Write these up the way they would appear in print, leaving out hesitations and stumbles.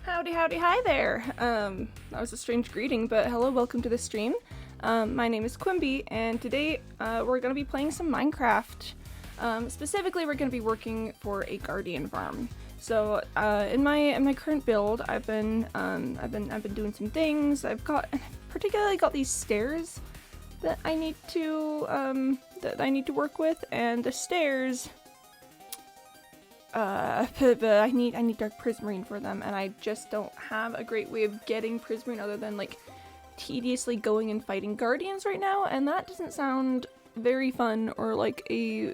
Howdy, howdy, hi there. That was a strange greeting, but hello, welcome to the stream. My name is Quimby, and today we're going to be playing some Minecraft. Specifically, we're going to be working for a guardian farm. So in my current build, I've been doing some things. Particularly got these stairs that I need to work with, and the stairs. But I need dark prismarine for them, and I just don't have a great way of getting prismarine other than like tediously going and fighting guardians right now, and that doesn't sound very fun or like a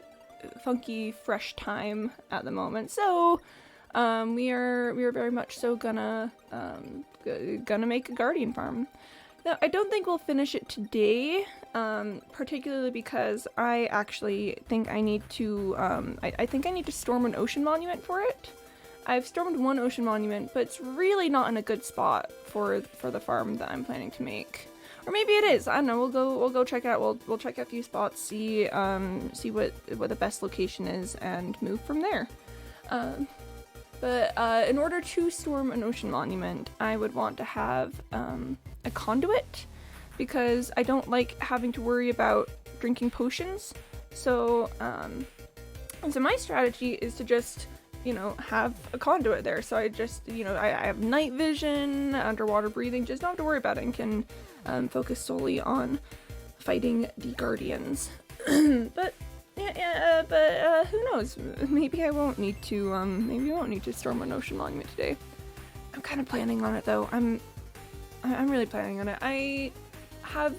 funky fresh time at the moment. So we are very much so gonna make a guardian farm. Now, I don't think we'll finish it today, particularly because I actually think I need to, I think I need to storm an ocean monument for it. I've stormed one ocean monument, but it's really not in a good spot for the farm that I'm planning to make. Or maybe it is. I don't know. We'll go check it out. We'll check out a few spots, see what the best location is, and move from there. But in order to storm an ocean monument, I would want to have a conduit, because I don't like having to worry about drinking potions. So my strategy is to just, have a conduit there. So I just, I have night vision, underwater breathing, just don't have to worry about it, and can focus solely on fighting the guardians. But who knows? Maybe I won't need to storm an ocean monument today. I'm kind of planning on it though. I'm really planning on it. I have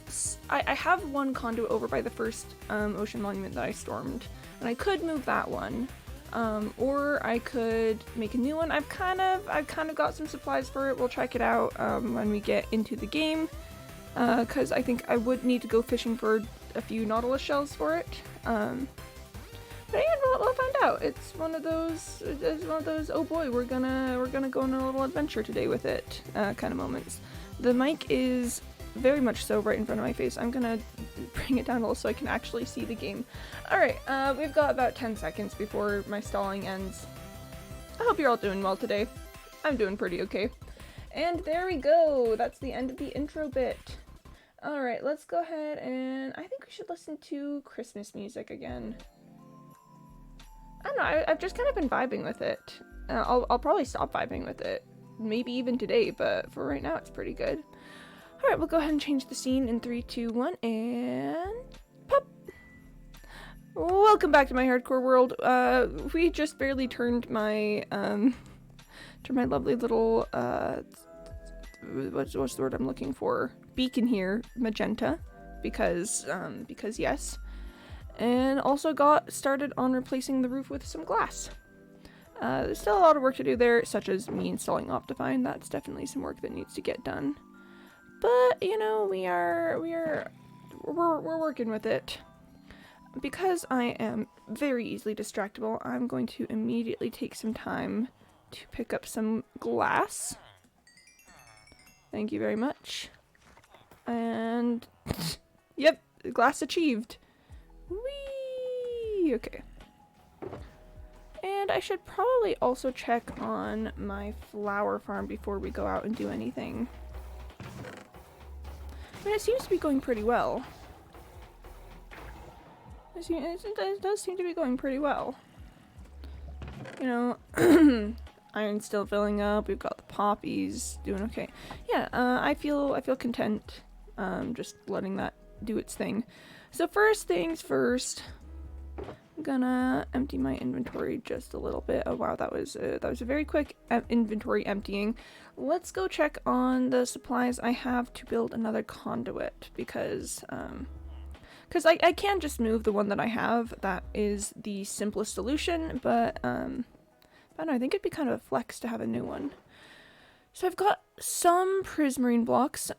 one conduit over by the first ocean monument that I stormed, and I could move that one, or I could make a new one. I've kind of got some supplies for it. We'll check it out when we get into the game, because I think I would need to go fishing for a few nautilus shells for it. But yeah, we'll find out. It's one of those. Oh boy, we're gonna go on a little adventure today with it kind of moments. The mic is very much so right in front of my face. I'm gonna bring it down a little so I can actually see the game. All right, we've got about 10 seconds before my stalling ends. I hope you're all doing well today. I'm doing pretty okay. And there we go. That's the end of the intro bit. All right, let's go ahead, and I think we should listen to Christmas music again. I don't know, I've just kind of been vibing with it. I'll probably stop vibing with it, maybe even today, but for right now it's pretty good. All right, we'll go ahead and change the scene in 3, 2, 1, and pop! Welcome back to my hardcore world. We just barely turned my lovely little, what's the word I'm looking for? Beacon here, magenta, because yes. And also got started on replacing the roof with some glass. There's still a lot of work to do there, such as me installing Optifine. That's definitely some work that needs to get done. But we're working with it. Because I am very easily distractible, I'm going to immediately take some time to pick up some glass. Thank you very much. And yep, glass achieved. Whee! Okay. And I should probably also check on my flower farm before we go out and do anything. I mean, it seems to be going pretty well. It does seem to be going pretty well. Iron's still filling up. We've got the poppies doing okay. Yeah, I feel content. Just letting that do its thing. So first things first, I'm gonna empty my inventory just a little bit. Oh wow, that was a very quick inventory emptying. Let's go check on the supplies I have to build another conduit, because I can just move the one that I have. That is the simplest solution, but I don't know, I think it'd be kind of a flex to have a new one. So I've got some prismarine blocks.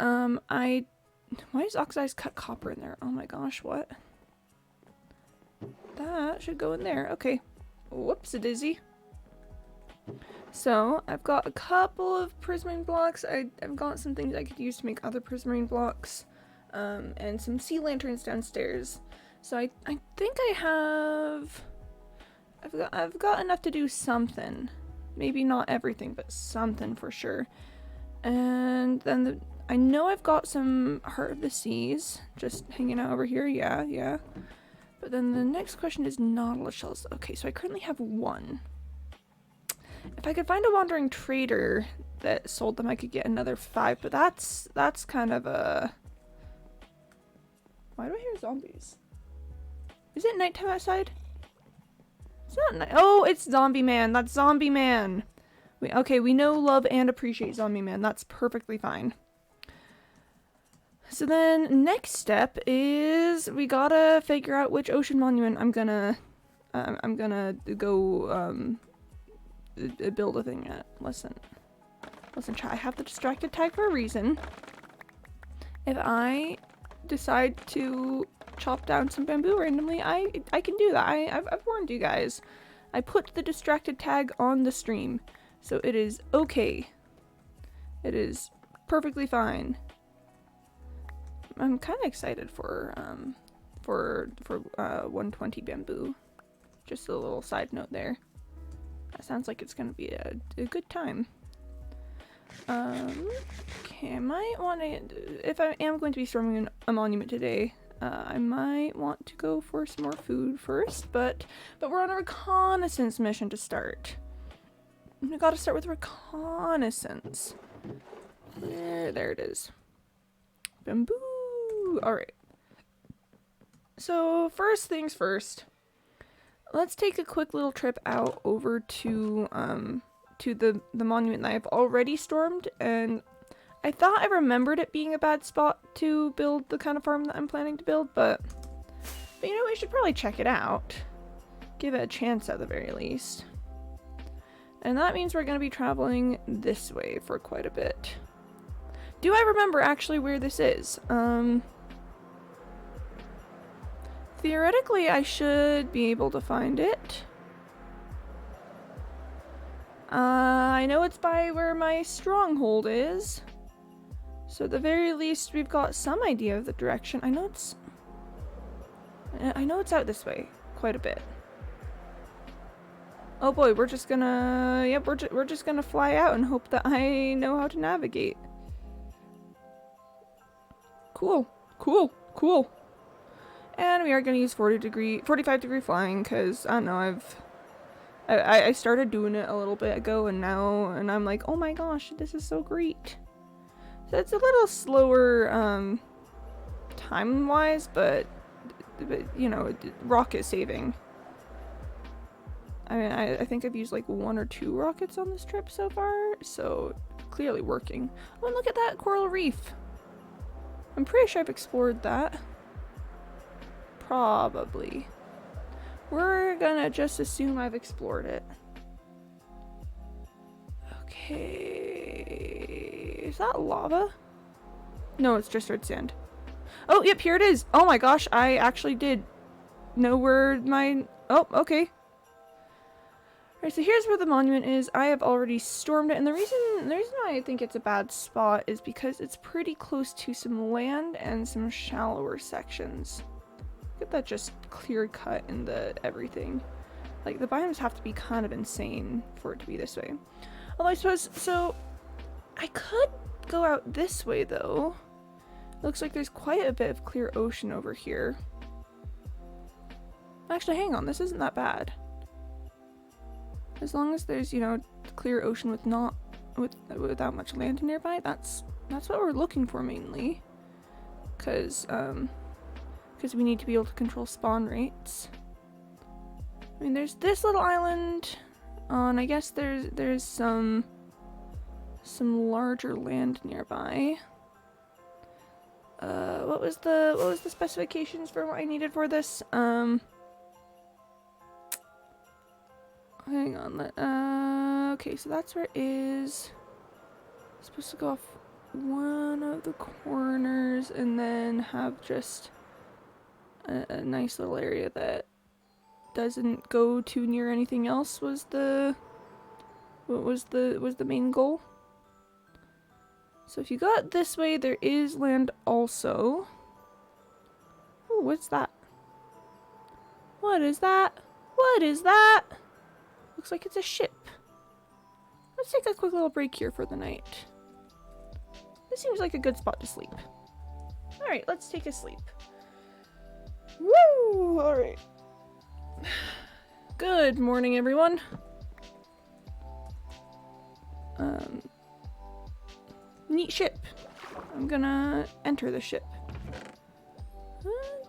Why is oxidized cut copper in there? Oh my gosh, what? That should go in there. Okay. Whoops-a-daisy. So, I've got a couple of prismarine blocks. I've got some things I could use to make other prismarine blocks. And some sea lanterns downstairs. So I think I have... I've got enough to do something. Maybe not everything, but something for sure. And then I know I've got some Heart of the Seas just hanging out over here. Yeah. But then the next question is Nautilus shells. Okay, so I currently have 1. If I could find a wandering trader that sold them, I could get another 5. But that's kind of a... Why do I hear zombies? Is it nighttime outside? It's not night. Oh, it's Zombie Man. That's Zombie Man. Okay, we know, love, and appreciate Zombie Man. That's perfectly fine. So then, next step is we gotta figure out which ocean monument I'm gonna go build a thing at. Listen, chat. I have the distracted tag for a reason. If I decide to chop down some bamboo randomly, I can do that. I've warned you guys. I put the distracted tag on the stream, so it is okay. It is perfectly fine. I'm kind of excited for 120 bamboo. Just a little side note there. That sounds like it's gonna be a good time. Okay, I might want to, if I am going to be storming a monument today, I might want to go for some more food first, but we're on a reconnaissance mission to start. We gotta start with reconnaissance. There it is. Bamboo! Alright. So, first things first. Let's take a quick little trip out over to the monument that I've already stormed, and I thought I remembered it being a bad spot to build the kind of farm that I'm planning to build, but you know, we should probably check it out. Give it a chance at the very least. And that means we're going to be traveling this way for quite a bit. Do I remember actually where this is? Theoretically, I should be able to find it. I know it's by where my stronghold is. So at the very least, we've got some idea of the direction. I know it's out this way quite a bit. Oh boy, we're just gonna, yep, we're just gonna fly out and hope that I know how to navigate. Cool. And we are gonna use 45 degree flying, because I don't know, I started doing it a little bit ago, and I'm like, oh my gosh, this is so great. So it's a little slower time wise, but you know, rocket saving. I mean, I think I've used like 1 or 2 rockets on this trip so far, so clearly working. Oh, and look at that coral reef. I'm pretty sure I've explored that. Probably. We're gonna just assume I've explored it. Okay. Is that lava? No, it's just red sand. Oh, yep, here it is. Oh my gosh, I actually did know where my... Oh, okay. Alright, so here's where the monument is. I have already stormed it, and the reason why I think it's a bad spot is because it's pretty close to some land and some shallower sections. Look at that just clear cut in the everything. Like, the biomes have to be kind of insane for it to be this way. Although I suppose, so I could go out this way though. Looks like there's quite a bit of clear ocean over here. Actually, hang on, this isn't that bad. As long as there's, you know, clear ocean without much land nearby, that's what we're looking for mainly. Because we need to be able to control spawn rates. I mean, there's this little island, and I guess there's some larger land nearby. What was the specifications for what I needed for this? Hang on. Okay, so that's where it is. It's supposed to go off one of the corners and then have just a nice little area that doesn't go too near anything else. Was the main goal. So if you go out this way, there is land also. Ooh, what's that? What is that? What is that? Looks like it's a ship. let's take a quick little break here for the night. This seems like a good spot to sleep. Alright, let's take a sleep. Woo! Alright. Good morning, everyone. Neat ship. I'm gonna enter the ship.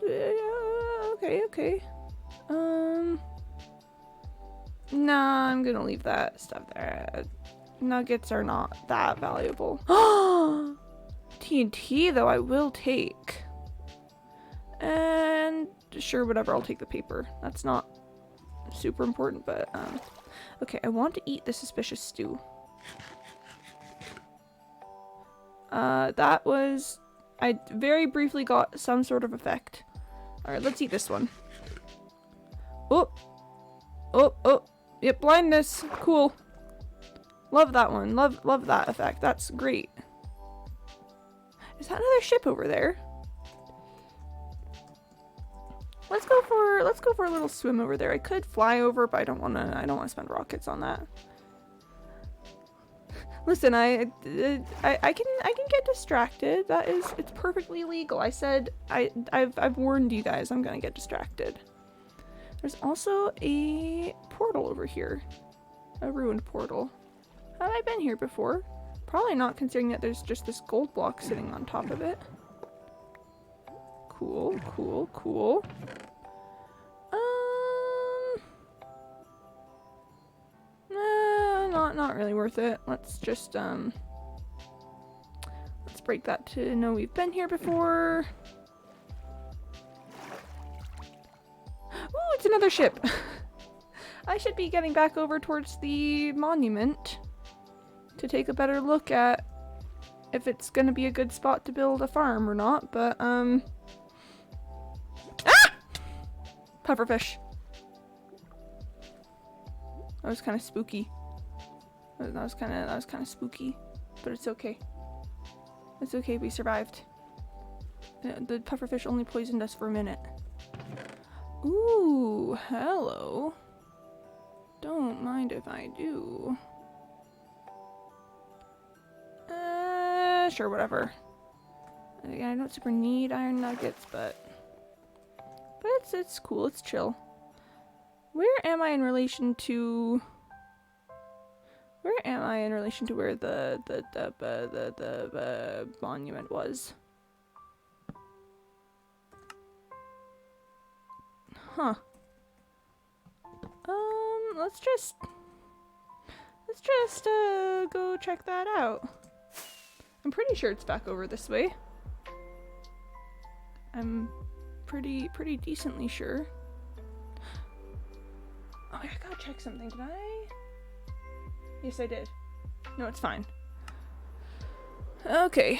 Okay. Nah, I'm gonna leave that stuff there. Nuggets are not that valuable. TNT, though, I will take. And sure, whatever, I'll take the paper. That's not super important, but, okay, I want to eat the suspicious stew. That was... I very briefly got some sort of effect. Alright, let's eat this one. Oh! Yep, blindness. Cool. Love that one. Love that effect. That's great. Is that another ship over there? Let's go for a little swim over there. I could fly over, but I don't wanna spend rockets on that. Listen, I can get distracted. It's perfectly legal. I said I've warned you guys I'm gonna get distracted. There's also a portal over here. A ruined portal. Have I been here before? Probably not, considering that there's just this gold block sitting on top of it. Cool. Not really worth it. Let's just, let's break that to know we've been here before. Ooh, it's another ship. I should be getting back over towards the monument to take a better look at if it's gonna be a good spot to build a farm or not, but, Ah! Pufferfish. That was kind of spooky. That was kind of spooky, but it's okay. It's okay, we survived. The pufferfish only poisoned us for a minute. Ooh, hello. Don't mind if I do. Sure, whatever. Again, I don't super need iron nuggets, but it's cool, it's chill. Where am I in relation to where the monument was? Huh. Let's just go check that out. I'm pretty sure it's back over this way. I'm pretty decently sure. Oh, I gotta check something, did I? Yes, I did. No, it's fine. Okay.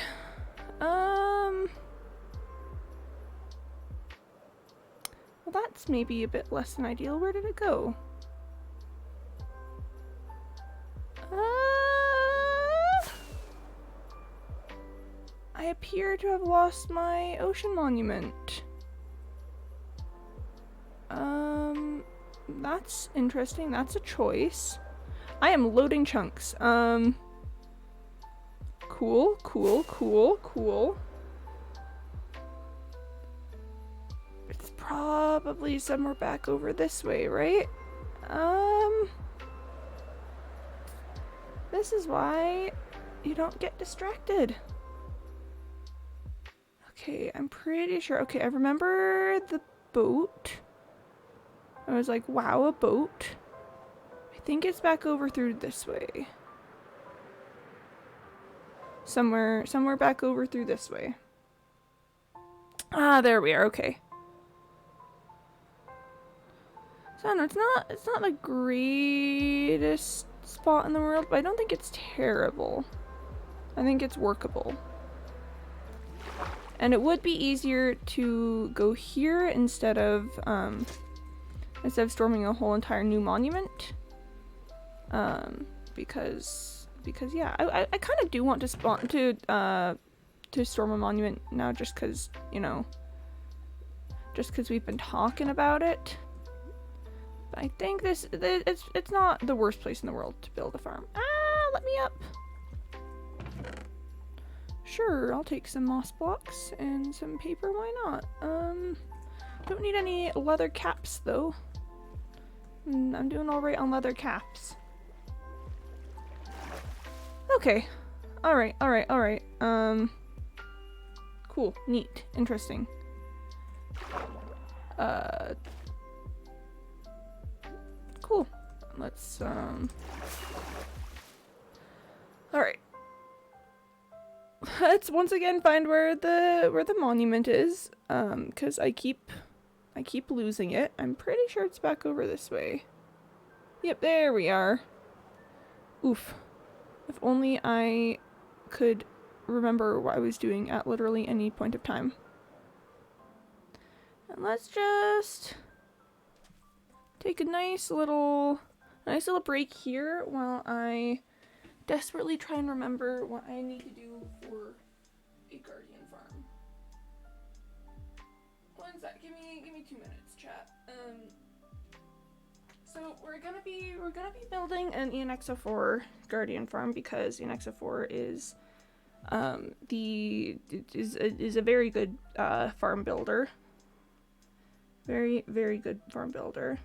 Well, that's maybe a bit less than ideal. Where did it go? I appear to have lost my ocean monument. That's interesting. That's a choice. I am loading chunks. Cool. It's probably somewhere back over this way, right? This is why you don't get distracted. Okay, I'm pretty sure. Okay, I remember the boat. I was like, wow, a boat. I think it's back over through this way. Somewhere back over through this way. Ah, there we are. Okay. So I don't know, it's not the greatest spot in the world, but I don't think it's terrible. I think it's workable. And it would be easier to go here instead of storming a whole entire new monument. Because yeah, I kind of do want to storm a monument now, just because, you know, just because we've been talking about it. But I think it's not the worst place in the world to build a farm. Ah, let me up? Sure, I'll take some moss blocks and some paper, why not? Don't need any leather caps though. I'm doing alright on leather caps. Okay. Alright. Cool. Neat. Interesting. Cool. Let's, Alright. Let's once again find where the monument is, cause I keep losing it. I'm pretty sure it's back over this way. Yep, there we are. Oof. If only I could remember what I was doing at literally any point of time. And let's just take a nice little break here while I desperately try and remember what I need to do for a guardian farm. One sec, give me 2 minutes, chat. So we're gonna be building an ENXO4 guardian farm because ENXO4 is is a very good farm builder. Very, very good farm builder.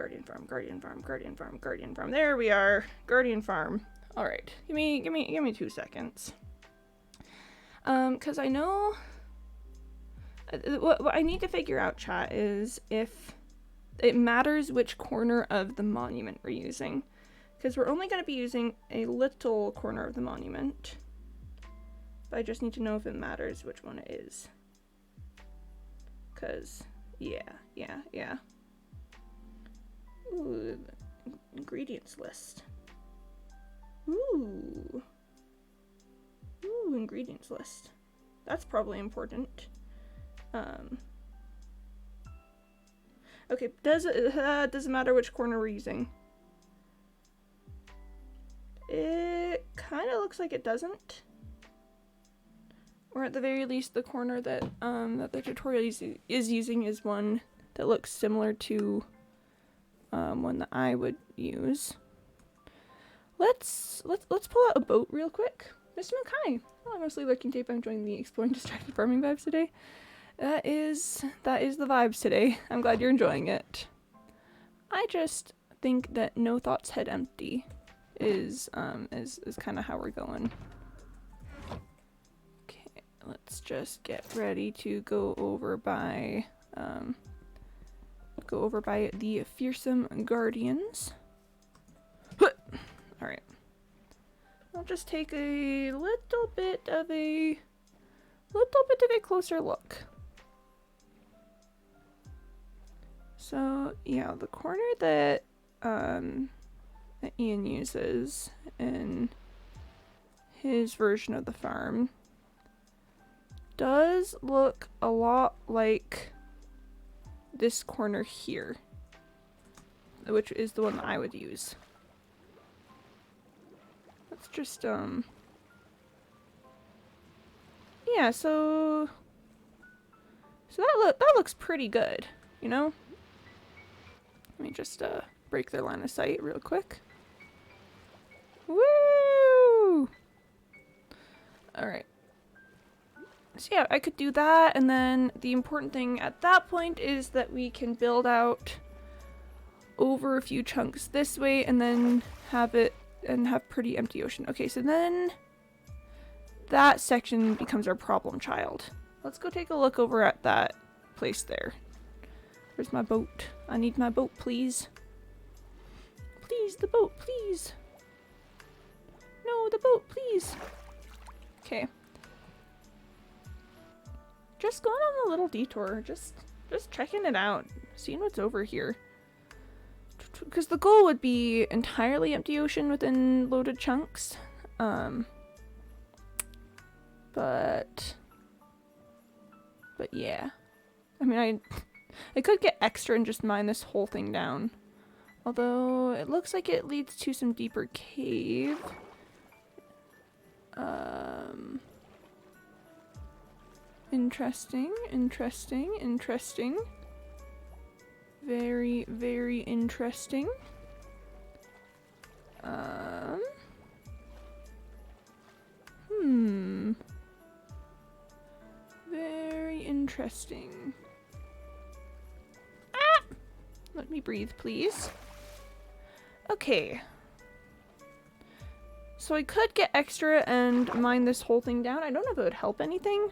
Guardian farm. There we are. Guardian farm. All right. Give me 2 seconds. Cause I know what I need to figure out, chat, is if it matters which corner of the monument we're using. Because we're only going to be using a little corner of the monument. But I just need to know if it matters which one it is. Because, yeah. Ooh, ingredients list. Ooh, ingredients list. That's probably important. Okay, does it matter which corner we're using? It kind of looks like it doesn't. Or at the very least, the corner that that the tutorial is using is one that looks similar to one that I would use. Let's pull out a boat real quick. Mr. Mackay. Oh, I'm mostly lurking tape. I'm enjoying the exploring distracted farming vibes today. That is the vibes today. I'm glad you're enjoying it. I just think that no thoughts head empty is kind of how we're going. Okay, let's just get ready to go over by the fearsome guardians. All right. I'll just take a little bit of a closer look. So yeah, the corner that that Ian uses in his version of the farm does look a lot like this corner here, which is the one that I would use. Let's just yeah, so that looks pretty good, you know? Let me just break their line of sight real quick. Woo! Alright. So yeah, I could do that, and then the important thing at that point is that we can build out over a few chunks this way and then have pretty empty ocean. Okay, so then that section becomes our problem child. Let's go take a look over at that place there. Where's my boat? I need my boat, please. Please, the boat, please. No, the boat, please. Okay. Just going on a little detour. Just checking it out. Seeing what's over here. Because the goal would be entirely empty ocean within loaded chunks. But yeah. I mean, I could get extra and just mine this whole thing down. Although, it looks like it leads to some deeper cave. Interesting, interesting, interesting. Very, very interesting. Very interesting. Ah! Let me breathe, please. Okay. So I could get extra and mine this whole thing down. I don't know if it would help anything.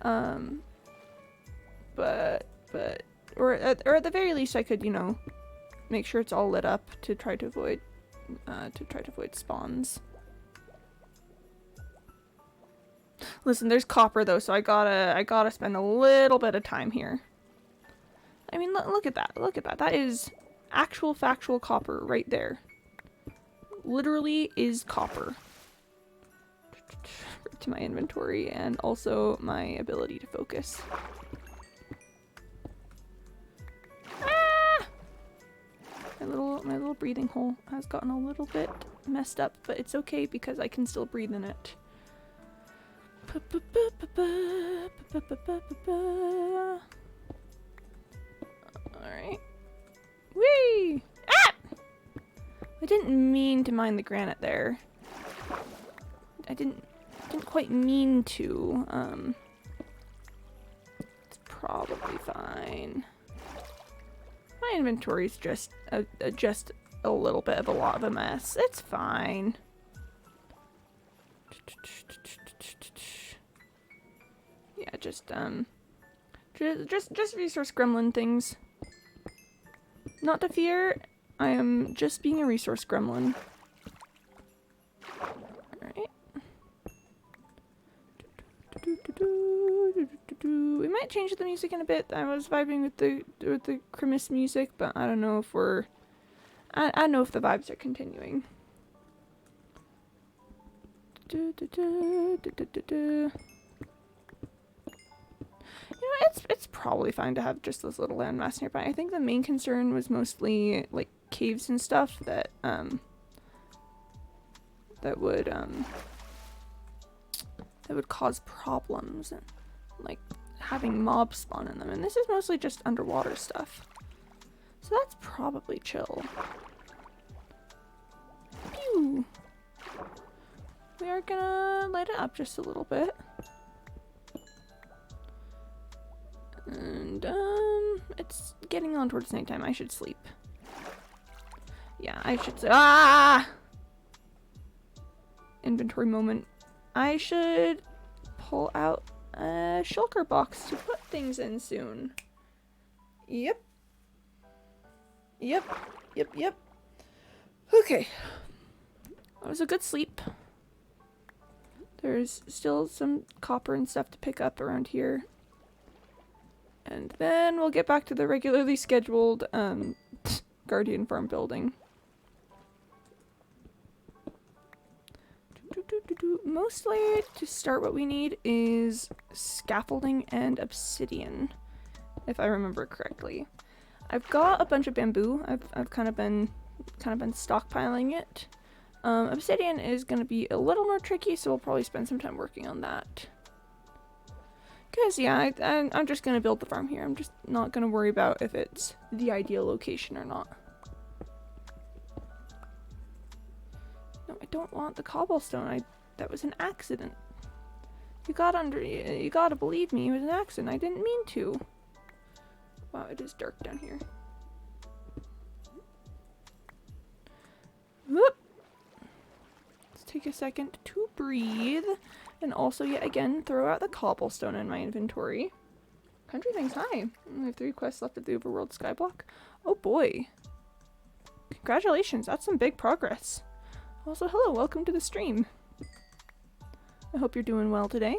Or at the very least I could, you know, make sure it's all lit up to try to avoid spawns. Listen, there's copper though, so I gotta spend a little bit of time here. I mean, look at that. Look at that. That is actual factual copper right there. Literally is copper. To my inventory and also my ability to focus. Ah! My little breathing hole has gotten a little bit messed up, but it's okay because I can still breathe in it. Alright. Whee! Ah! I didn't mean to mine the granite there. I didn't quite mean to. It's probably fine. My inventory's just a little bit of a lot of a mess. It's fine. Yeah, just resource gremlin things. Not to fear, I am just being a resource gremlin. Alright. We might change the music in a bit. I was vibing with the Christmas music, but I don't know if we're... I don't know if the vibes are continuing. You know, it's probably fine to have just this little landmass nearby. I think the main concern was mostly like caves and stuff that would cause problems, and like having mobs spawn in them. And this is mostly just underwater stuff, so that's probably chill. Pew! We are gonna light it up just a little bit. And, it's getting on towards nighttime. I should sleep. Yeah, I should say. Ah! Inventory moment. I should pull out a shulker box to put things in soon. Yep. Yep. Yep, yep. Okay. That was a good sleep. There's still some copper and stuff to pick up around here. And then we'll get back to the regularly scheduled Guardian Farm building. Mostly to start what we need is scaffolding and obsidian, if I remember correctly. I've got a bunch of bamboo. I've kind of been stockpiling it. Obsidian is going to be a little more tricky, so we'll probably spend some time working on that. Because, yeah, I'm just going to build the farm here. I'm just not going to worry about if it's the ideal location or not. No, I don't want the cobblestone. That was an accident. You gotta believe me, it was an accident. I didn't mean to. Wow, it is dark down here. Whoop! Let's take a second to breathe. And also, yet again, throw out the cobblestone in my inventory. Country things, hi. I have 3 quests left of the overworld skyblock. Oh boy. Congratulations, that's some big progress. Also, hello, welcome to the stream. I hope you're doing well today.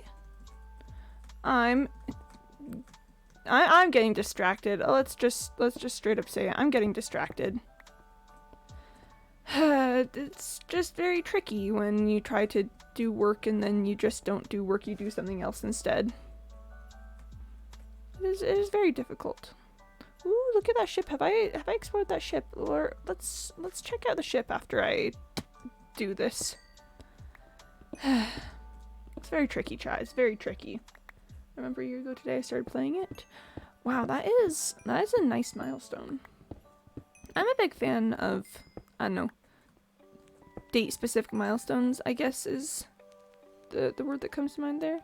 I'm getting distracted. Let's just straight up say it. I'm getting distracted. It's just very tricky when you try to do work and then you just don't do work, you do something else instead. It is very difficult. Ooh, look at that ship. Have I explored that ship? Or let's check out the ship after I do this. It's very tricky, Chai. It's very tricky. remember a year ago today I started playing it. Wow, that is a nice milestone. I'm a big fan of, I don't know, date-specific milestones, I guess is the word that comes to mind there.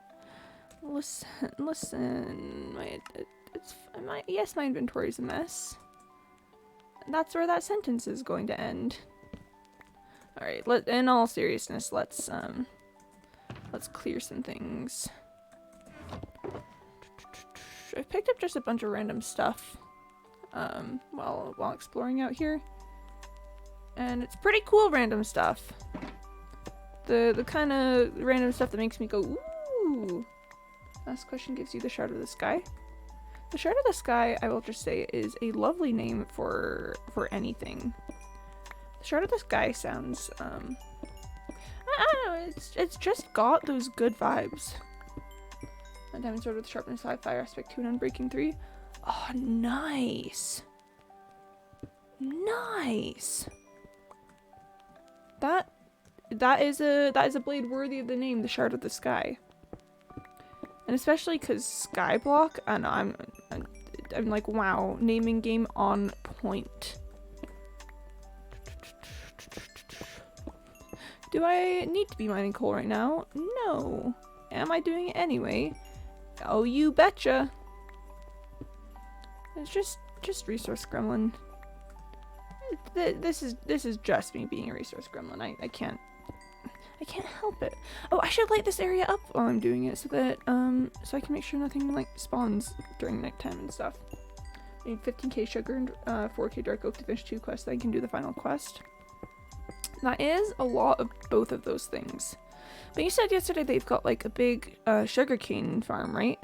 Listen, my inventory's a mess. That's where that sentence is going to end. Alright, in all seriousness, let's clear some things. I've picked up just a bunch of random stuff while exploring out here. And it's pretty cool random stuff. The kind of random stuff that makes me go, ooh. Last question gives you the Shard of the Sky. The Shard of the Sky, I will just say, is a lovely name for anything. The Shard of the Sky sounds, I don't know, it's just got those good vibes. A diamond sword with sharpness 5, fire aspect 2, and unbreaking 3. Oh, nice. Nice. That is a blade worthy of the name, the Shard of the Sky. And especially because Skyblock, I know, I'm like, wow, naming game on point. Do I need to be mining coal right now? No. Am I doing it anyway? Oh, you betcha. It's just resource gremlin. This is just me being a resource gremlin. I can't help it. Oh, I should light this area up while I'm doing it so that so I can make sure nothing like spawns during nighttime and stuff. I need 15k sugar and 4k dark oak to finish 2 quests. Then I can do the final quest. That is a lot of both of those things. But you said yesterday they've got like a big sugarcane farm, right?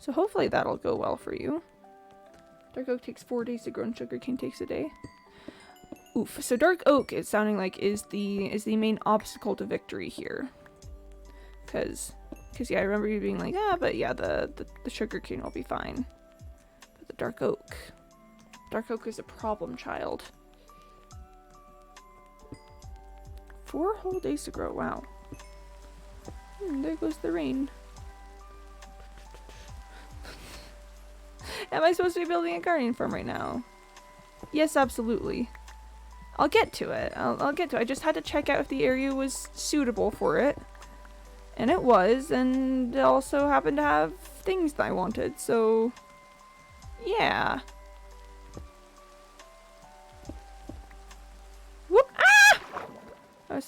So hopefully that'll go well for you. Dark oak takes 4 days to grow and sugarcane takes a day. Oof. So dark oak, it's sounding like, is the main obstacle to victory here. Cause yeah, I remember you being like, ah, but yeah, the sugarcane will be fine. But the dark oak is a problem child. 4 whole days to grow. Wow. There goes the rain. Am I supposed to be building a guardian farm right now? Yes, absolutely. I'll get to it. I'll get to it. I just had to check out if the area was suitable for it. And it was, and it also happened to have things that I wanted, so yeah. Whoop! Ah! I was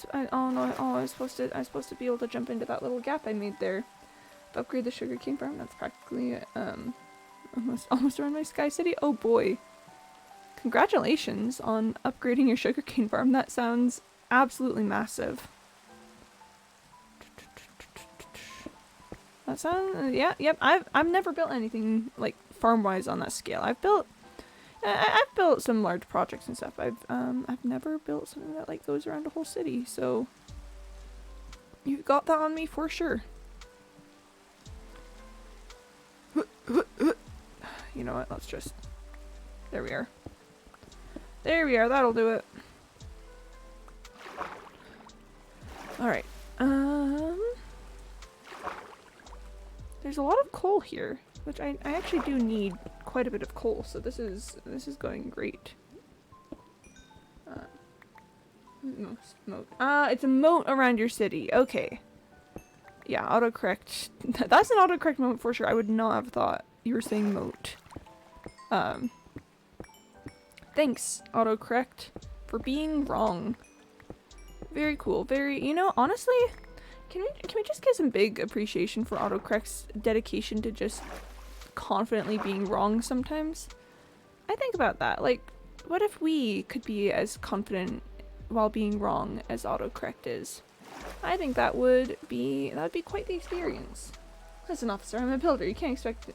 supposed to be able to jump into that little gap I made there. To upgrade the sugarcane farm. That's practically almost around my Sky City. Oh boy. Congratulations on upgrading your sugarcane farm. That sounds absolutely massive. That sounds, yep. I've never built anything like farm-wise on that scale. I've built some large projects and stuff. I've never built something that like goes around a whole city. So you've got that on me for sure. You know what? Let's just. There we are. There we are. That'll do it. All right. There's a lot of coal here, which I actually do need quite a bit of coal. So this is going great. Moat. It's a moat around your city. Okay. Yeah, autocorrect. That's an autocorrect moment for sure. I would not have thought you were saying moat. Thanks, autocorrect, for being wrong. Very cool. Very, you know, honestly, can we just get some big appreciation for autocorrect's dedication to just confidently being wrong sometimes? I think about that. Like, what if we could be as confident while being wrong as autocorrect is? I think that would be quite the experience. Listen, officer, I'm a builder. You can't expect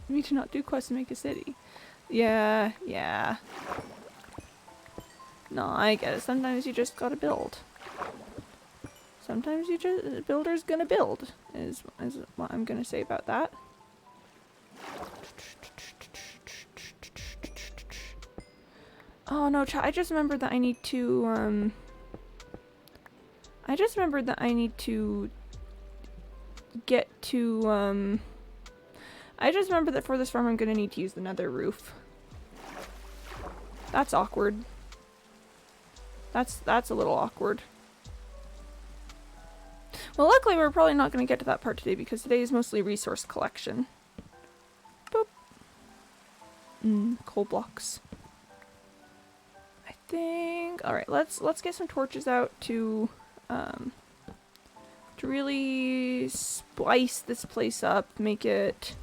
me to not do quests to make a city. Yeah. No, I get it. Sometimes you just gotta build. Sometimes builder's gonna build, is what I'm gonna say about that. Oh no, I just remembered that I need to, get to, I just remember that for this farm I'm gonna need to use the nether roof. That's awkward. That's a little awkward. Well, luckily we're probably not gonna get to that part today because today is mostly resource collection. Boop. Coal blocks. I think. All right, let's get some torches out to really spice this place up, make it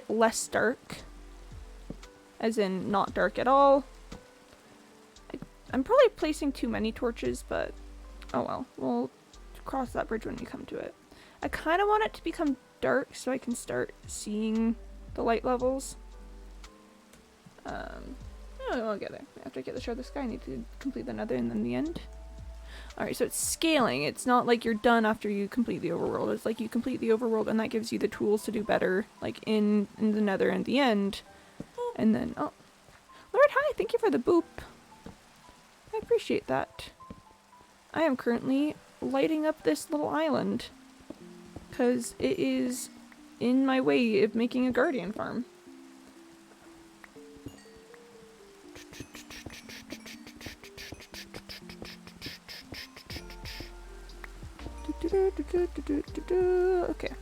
less dark, as in not dark at all. I'm probably placing too many torches, but oh well, we'll cross that bridge when we come to it. I kind of want it to become dark so I can start seeing the light levels. I'll get there. After I get the shard of the sky, I need to complete the nether and then the end. Alright, so it's scaling. It's not like you're done after you complete the overworld. It's like you complete the overworld and that gives you the tools to do better, like in the nether and the end. And then, oh. Lord, hi, thank you for the boop. I appreciate that. I am currently lighting up this little island because it is in my way of making a guardian farm. Okay.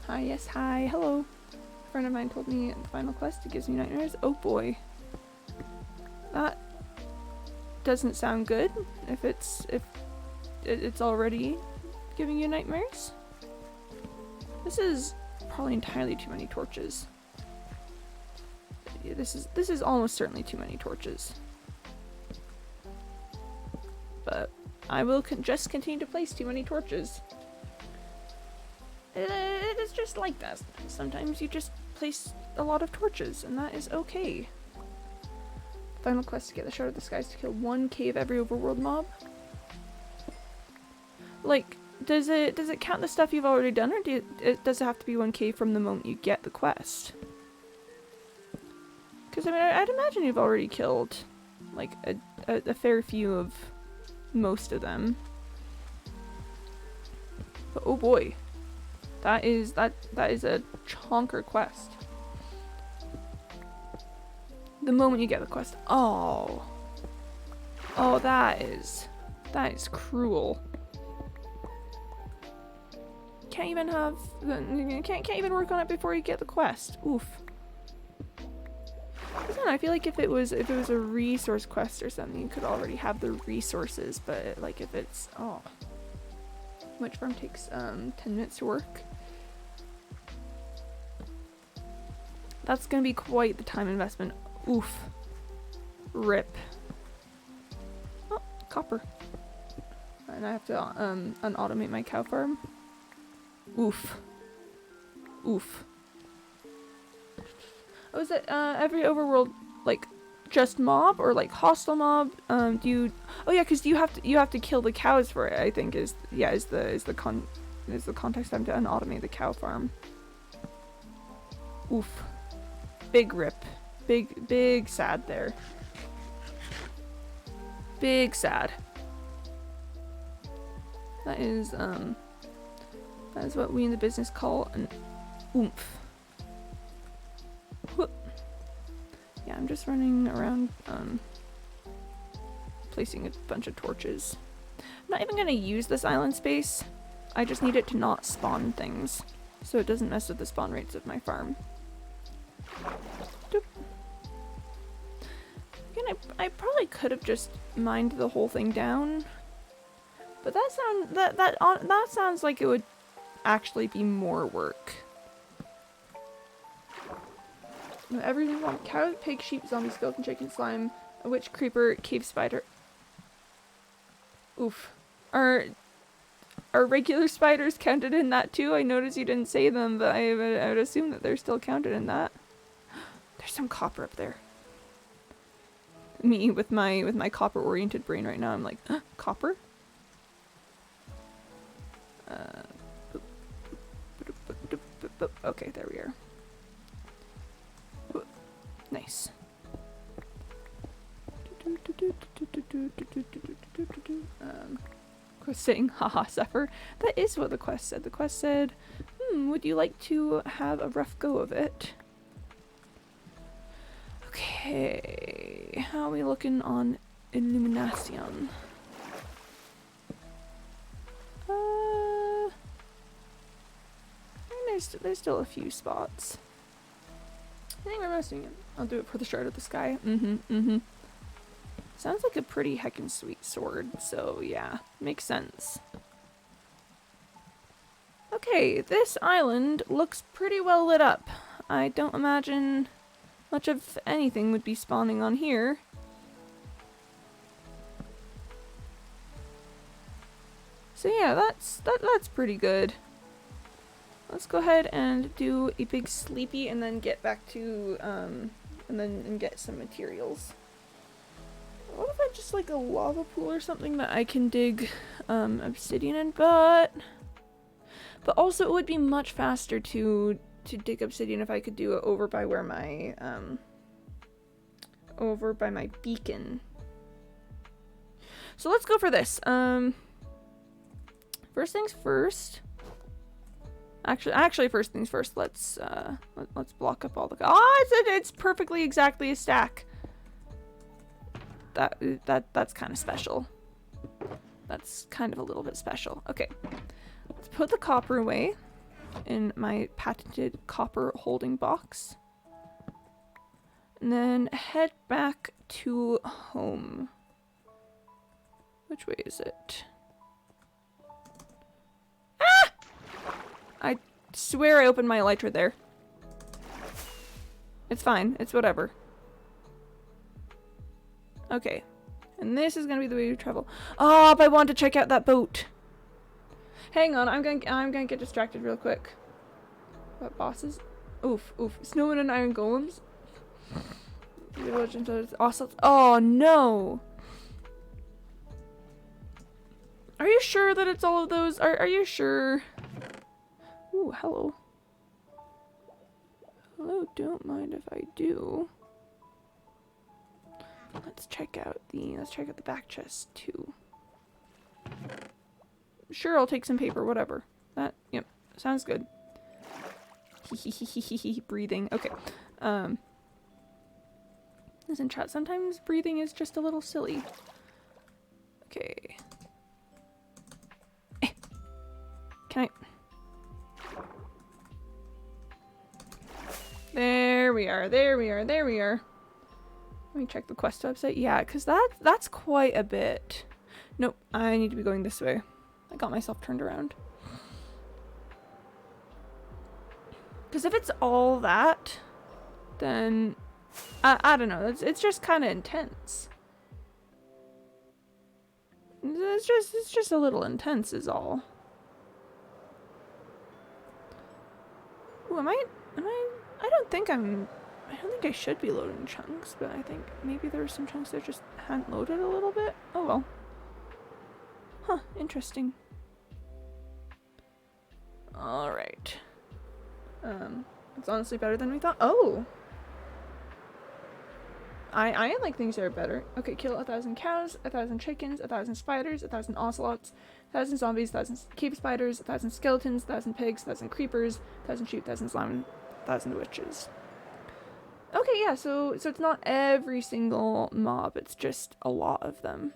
Hi, yes, hi, hello. A friend of mine told me in the final quest it gives me nightmares. Oh boy. That doesn't sound good if it's already giving you nightmares. This is probably entirely too many torches. Yeah, this is almost certainly too many torches. But I will just continue to place too many torches. It is just like that. Sometimes you just place a lot of torches, and that is okay. Final quest to get the shard of the skies to kill 1k of every overworld mob. Like, does it count the stuff you've already done, or does it have to be 1k from the moment you get the quest? Because I mean, I'd imagine you've already killed like a fair few of most of them. But oh boy, that is a chonker quest. The moment you get the quest. Oh, that is cruel. Can't even have can't even work on it before you get the quest. Oof. I don't know, I feel like if it was a resource quest or something, you could already have the resources, but like if it's which farm takes 10 minutes to work. That's gonna be quite the time investment. Oof. Rip. Oh, copper. And I have to unautomate my cow farm. Oof. Oof. Oh, is it every overworld like just mob or like hostile mob? Do you? Oh yeah, because you have to kill the cows for it. I think is the context time to unautomate the cow farm. Oof. Big rip. Big sad there. Big sad. That is what we in the business call an oomph. Yeah, I'm just running around placing a bunch of torches. I'm not even gonna use this island space. I just need it to not spawn things, so it doesn't mess with the spawn rates of my farm. Doop. Again, I probably could have just mined the whole thing down, but that sounds like it would actually be more work. Everything from cow, pig, sheep, zombie, skeleton, chicken, slime, a witch, creeper, cave spider. Oof. Are regular spiders counted in that too? I noticed you didn't say them, but I would assume that they're still counted in that. There's some copper up there. Me with my copper oriented brain right now, I'm like, huh, copper? Okay, there we are. Nice. Quest saying, haha, Zephyr. That is what the quest said. The quest said, would you like to have a rough go of it? Okay, how are we looking on illumination? There's still a few spots. I think we're missing it. I'll do it for the shard of the sky. Sounds like a pretty heckin' sweet sword, so yeah, makes sense. Okay, this island looks pretty well lit up. I don't imagine much of anything would be spawning on here. So yeah, that's pretty good. Let's go ahead and do a big sleepy and then get back to and get some materials. What if I just like a lava pool or something that I can dig obsidian in? But also it would be much faster to dig obsidian if I could do it over by where my over by my beacon. So let's go for this. First things first. Actually, first things first. Let's block up all the. Oh, it's perfectly exactly a stack. That's kind of special. That's kind of a little bit special. Okay, let's put the copper away in my patented copper holding box, and then head back to home. Which way is it? I swear I opened my elytra there. It's fine. It's whatever. Okay. And this is gonna be the way to travel. Oh, but I want to check out that boat. Hang on, I'm gonna get distracted real quick. What bosses? Oof, oof. Snowman and iron golems. Oh no! Are you sure that it's all of those? Are you sure? Ooh, hello. Hello, don't mind if I do. Let's check out the back chest too. Sure, I'll take some paper, whatever. Yep, sounds good. Breathing. Okay. As in chat, sometimes breathing is just a little silly. Okay. Can I? There we are, there we are, there we are. Let me check the quest website. Yeah, because that's quite a bit. Nope, I need to be going this way. I got myself turned around. Because if it's all that, then I don't know. It's just kind of intense. It's just a little intense, is all. Ooh, I don't think I should be loading chunks, but I think maybe there were some chunks that just hadn't loaded a little bit. Oh well. Huh, interesting. Alright. It's honestly better than we thought. Oh! I like things that are better. Okay, kill 1,000 cows, 1,000 chickens, 1,000 spiders, 1,000 ocelots, 1,000 zombies, 1,000 cave spiders, 1,000 skeletons, 1,000 pigs, 1,000 creepers, 1,000 sheep, 1,000 slime, 1,000 witches. Okay, yeah, so it's not every single mob, it's just a lot of them.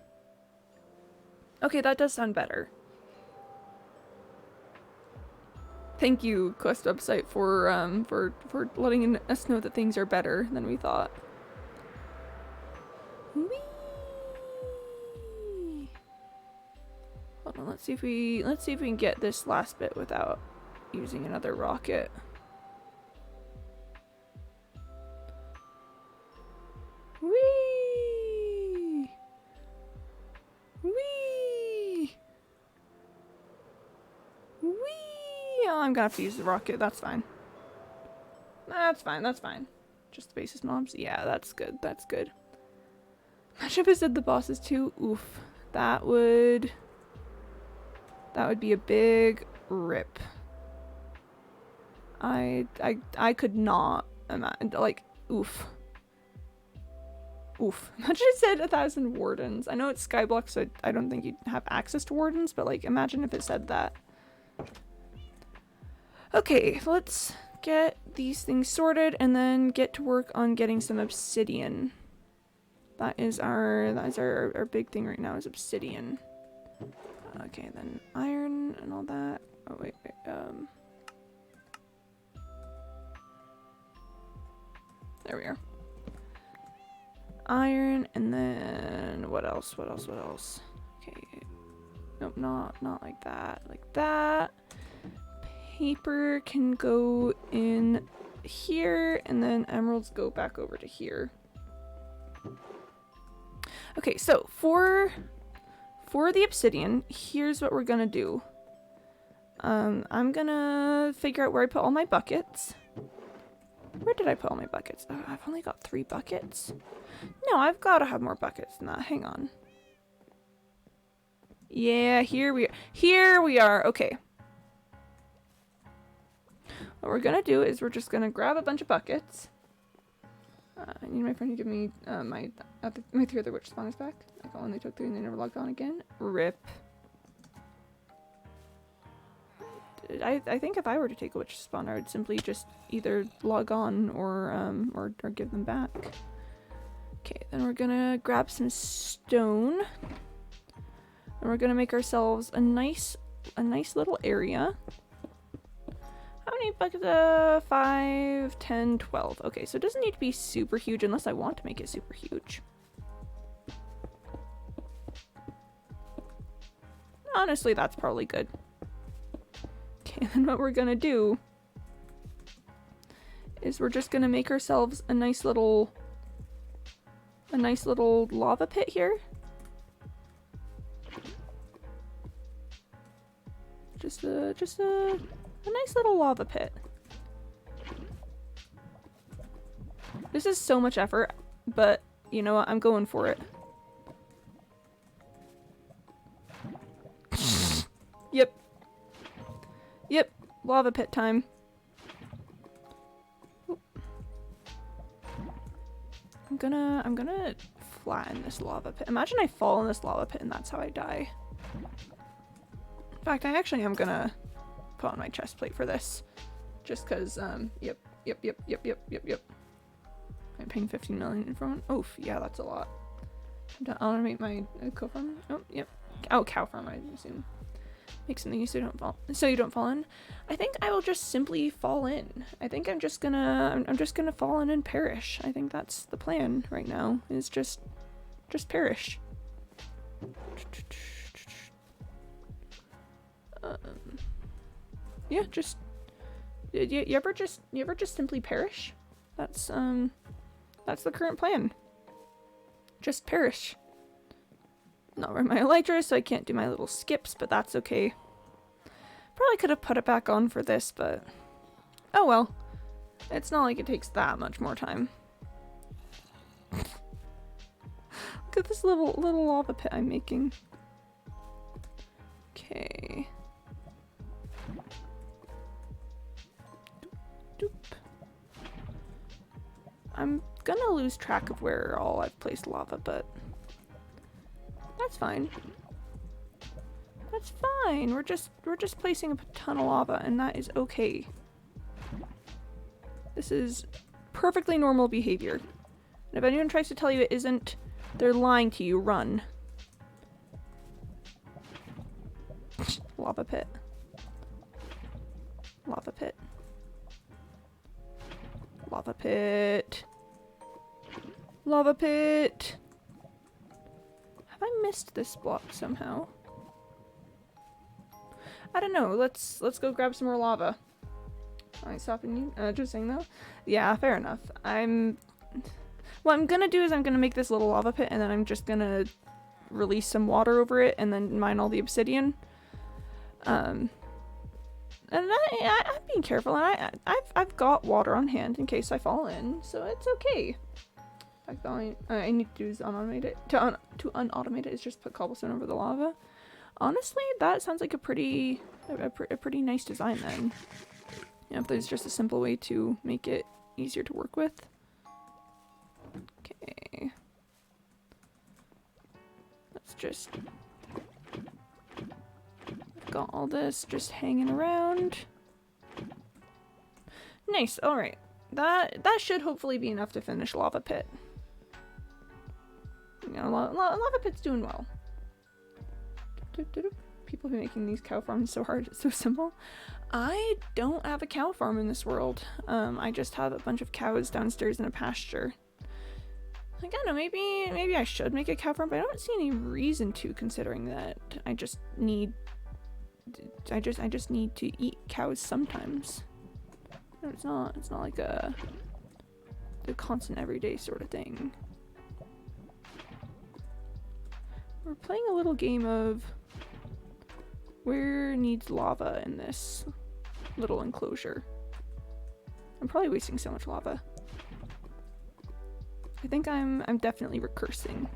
Okay, that does sound better. Thank you, quest website, for letting us know that things are better than we thought. Whee! Hold on, let's see if we can get this last bit without using another rocket. Whee! Whee! Whee! Oh, I'm gonna have to use the rocket. That's fine. That's fine. That's fine. Just the basis mobs. Yeah, that's good. That's good. Imagine if I said the bosses too. Oof. That would be a big rip. I could not imagine, like, oof. Oof. Imagine it said 1,000 wardens. I know it's skyblock, so I don't think you'd have access to wardens, but like, imagine if it said that. Okay, let's get these things sorted and then get to work on getting some obsidian. That's our big thing right now is obsidian. Okay, then iron and all that. Oh wait. There we are. Iron, and then what else? Okay. Nope, not like that. Like that. Paper can go in here, and then emeralds go back over to here. Okay, so for the obsidian, here's what we're gonna do. I'm gonna figure out where I put all my buckets. Where did I put all my buckets? Oh, I've only got 3 buckets. No, I've got to have more buckets than that. Hang on. Yeah, here we are. Okay. What we're gonna do is we're just gonna grab a bunch of buckets. I need my friend to give me my 3 other witch spawners back. I got one they took 3 and they never logged on again. RIP. I think if I were to take a witch spawner, I would simply just either log on or give them back. Okay, then we're gonna grab some stone. And we're gonna make ourselves a nice little area. How many buckets? 5, 10, 12. Okay, so it doesn't need to be super huge unless I want to make it super huge. Honestly, that's probably good. Okay, and then what we're gonna do is we're just gonna make ourselves a nice little lava pit here. Just a nice little lava pit. This is so much effort, but you know what? I'm going for it. Yep, lava pit time. I'm gonna flatten this lava pit. Imagine I fall in this lava pit and that's how I die. In fact, I actually am gonna put on my chest plate for this. Just cause, yep. I'm paying 15 million for one. Oof, yeah, that's a lot. Time to automate my cow farm. Oh, yep. Oh, cow farm, I assume. Make something so you don't fall in. I think I will just simply fall in. I think I'm just gonna fall in and perish. I think that's the plan right now, is just perish. Yeah, just you ever just simply perish? That's the current plan. Just perish. Not wearing my elytra, so I can't do my little skips, but that's okay. Probably could have put it back on for this, but oh well. It's not like it takes that much more time. Look at this little lava pit I'm making. Okay. Doop. I'm gonna lose track of where all I've placed lava, but that's fine. That's fine. We're just placing a ton of lava, and that is okay. This is perfectly normal behavior. And if anyone tries to tell you it isn't, they're lying to you. Run. Lava pit. Lava pit. Lava pit. Lava pit. Have I missed this block somehow? I don't know. Let's go grab some more lava. Am I stopping you? Just saying though. Yeah, fair enough. What I'm gonna do is I'm gonna make this little lava pit, and then I'm just gonna release some water over it, and then mine all the obsidian. And I'm being careful, and I've got water on hand in case I fall in, so it's okay. In fact, all I need to do is unautomate it. To unautomate it is just put cobblestone over the lava. Honestly, that sounds like a pretty nice design then. Yeah, if there's just a simple way to make it easier to work with. Okay. Let's just... Got all this just hanging around. Nice. All right. That should hopefully be enough to finish Lava Pit. You know, Lava Pit's doing well. People be making these cow farms so hard, it's so simple. I don't have a cow farm in this world. I just have a bunch of cows downstairs in a pasture. Like, I don't know, maybe I should make a cow farm, but I don't see any reason to, considering that I just need to eat cows sometimes. It's not like the constant everyday sort of thing. We're playing a little game of where needs lava in this little enclosure. I'm probably wasting so much lava. I think I'm definitely recursing.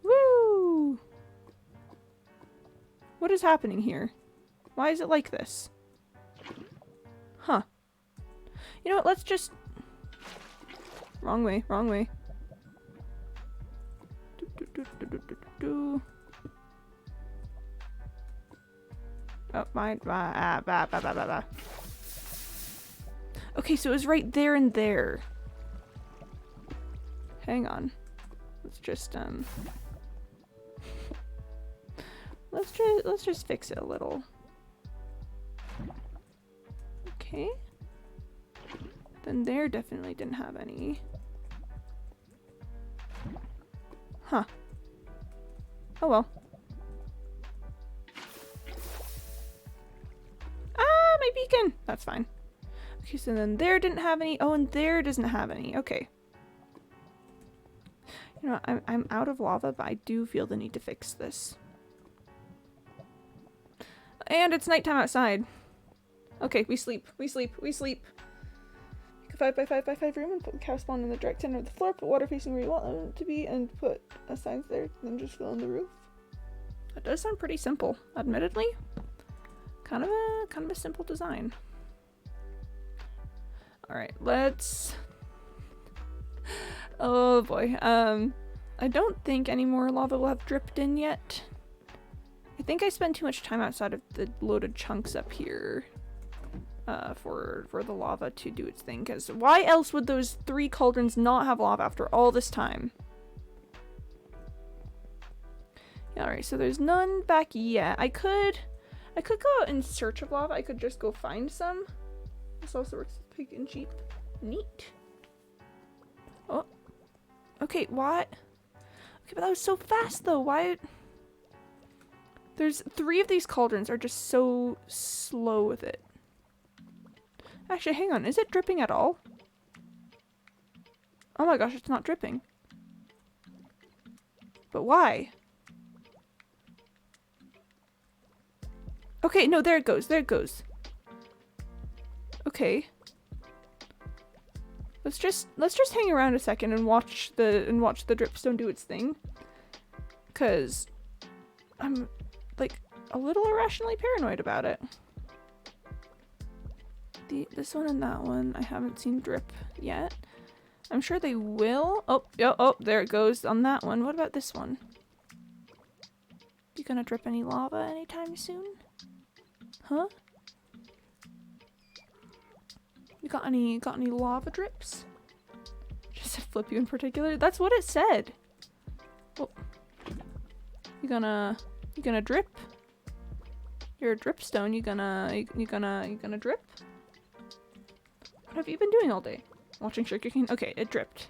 Woo! What is happening here? Why is it like this? Huh. You know what, let's just... Wrong way, wrong way. Oh, okay, so it was right there and there. Hang on. Let's just let's just fix it a little. Okay. Then there definitely didn't have any. Huh. Oh well. Ah, my beacon! That's fine. Okay, so then there didn't have any. Oh, and there doesn't have any. Okay. You know, I'm out of lava, but I do feel the need to fix this. And it's nighttime outside. Okay, we sleep. We sleep. We sleep. Make a 5 by 5 by 5 room and put the cow spawn in the direct center of the floor. Put water facing where you want them to be, and put signs there. Then just fill in the roof. That does sound pretty simple, admittedly. Kind of a simple design. All right, let's. Oh boy. I don't think any more lava will have dripped in yet. I think I spent too much time outside of the loaded chunks up here for the lava to do its thing, because why else would those 3 cauldrons not have lava after all this time? Yeah, alright, so there's none back yet. I could go out in search of lava. I could just go find some. This also works with pig and sheep. Neat. Oh. Okay, what? Okay, but that was so fast though. Why? There's 3 of these cauldrons are just so slow with it. Actually, hang on. Is it dripping at all? Oh my gosh, it's not dripping. But why? Okay, no, there it goes. There it goes. Okay. Let's just hang around a second and watch the dripstone do its thing. 'Cause I'm like a little irrationally paranoid about it. This one and that one I haven't seen drip yet. I'm sure they will. Oh, yeah, oh, there it goes on that one. What about this one? You gonna drip any lava anytime soon? Huh? You got any lava drips? Just said flip you in particular. That's what it said. Oh. You gonna drip? You're a dripstone. You gonna drip? What have you been doing all day? Watching Sugar King? Okay, it dripped.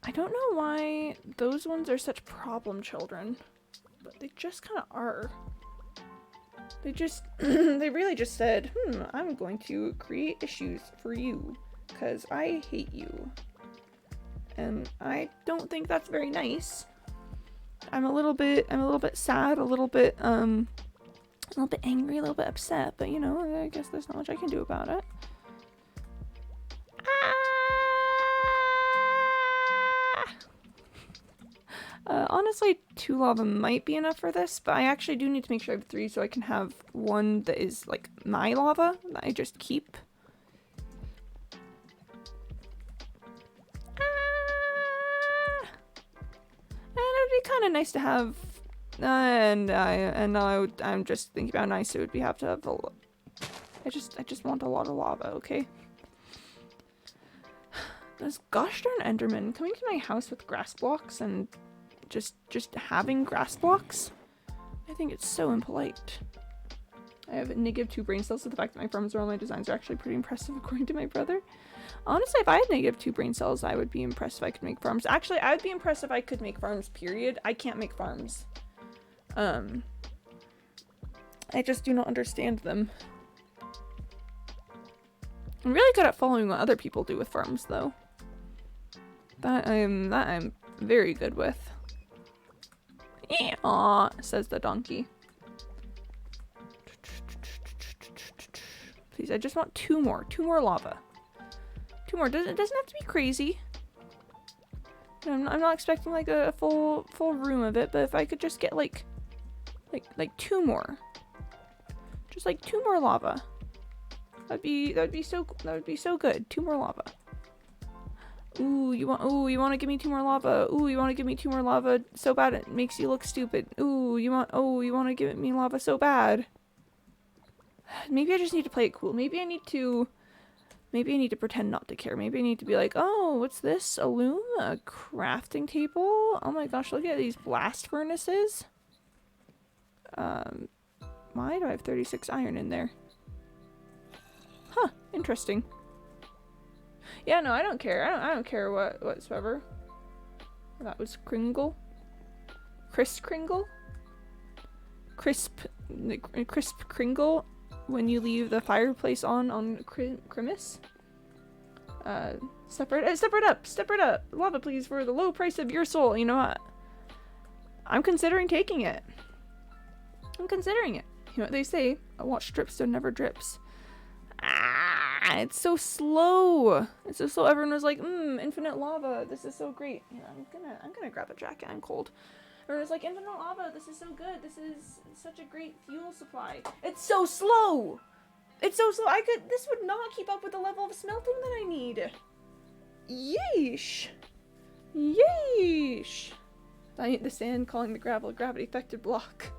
I don't know why those ones are such problem children, but they just kind of are. They just, they really just said, I'm going to create issues for you because I hate you. And I don't think that's very nice. I'm a little bit sad, a little bit angry, a little bit upset, but you know, I guess there's not much I can do about it. Honestly, 2 lava might be enough for this, but I actually do need to make sure I have 3 so I can have 1 that is like my lava that I just keep. And it'd be kind of nice to have And now I'm just thinking about how nice it would be have to have a. I just want a lot of lava, okay? This gosh darn Enderman coming to my house with grass blocks and just having grass blocks. I think it's so impolite. I have -2 brain cells, so the fact that my farms are all my designs are actually pretty impressive according to my brother. Honestly, if I had -2 brain cells, I would be impressed if I could make farms. Actually, I would be impressed if I could make farms, period. I can't make farms. I just do not understand them. I'm really good at following what other people do with farms, though. That I'm very good with. Aw, says the donkey. Please, I just want 2 more. 2 more lava. 2 more. It doesn't have to be crazy. I'm not expecting like a full room of it, but if I could just get like 2 more. Just like 2 more lava. That'd be so good. 2 more lava. Ooh, you want to give me 2 more lava. Ooh, you want to give me 2 more lava so bad it makes you look stupid. Ooh, you want to give me lava so bad. Maybe I just need to play it cool. Maybe I need to pretend not to care. Maybe I need to be like, oh, what's this? A loom? A crafting table? Oh my gosh, look at these blast furnaces. Why do I have 36 iron in there? Huh, interesting. Yeah, no, I don't care. I don't care whatsoever. That was Kringle. Kringle? Crisp Kringle when you leave the fireplace on Crimis. Step it up. Lava, please, for the low price of your soul. You know what? I'm considering taking it. I'm considering it. You know what they say? A watch drips so never drips. Ah, it's so slow. It's so slow. Everyone was like, infinite lava. This is so great. Yeah, I'm gonna grab a jacket. I'm cold. Everyone was like, infinite lava. This is so good. This is such a great fuel supply. It's so slow. It's so slow. This would not keep up with the level of smelting that I need. Yeesh. Yeesh. I hate the sand calling the gravel a gravity affected block.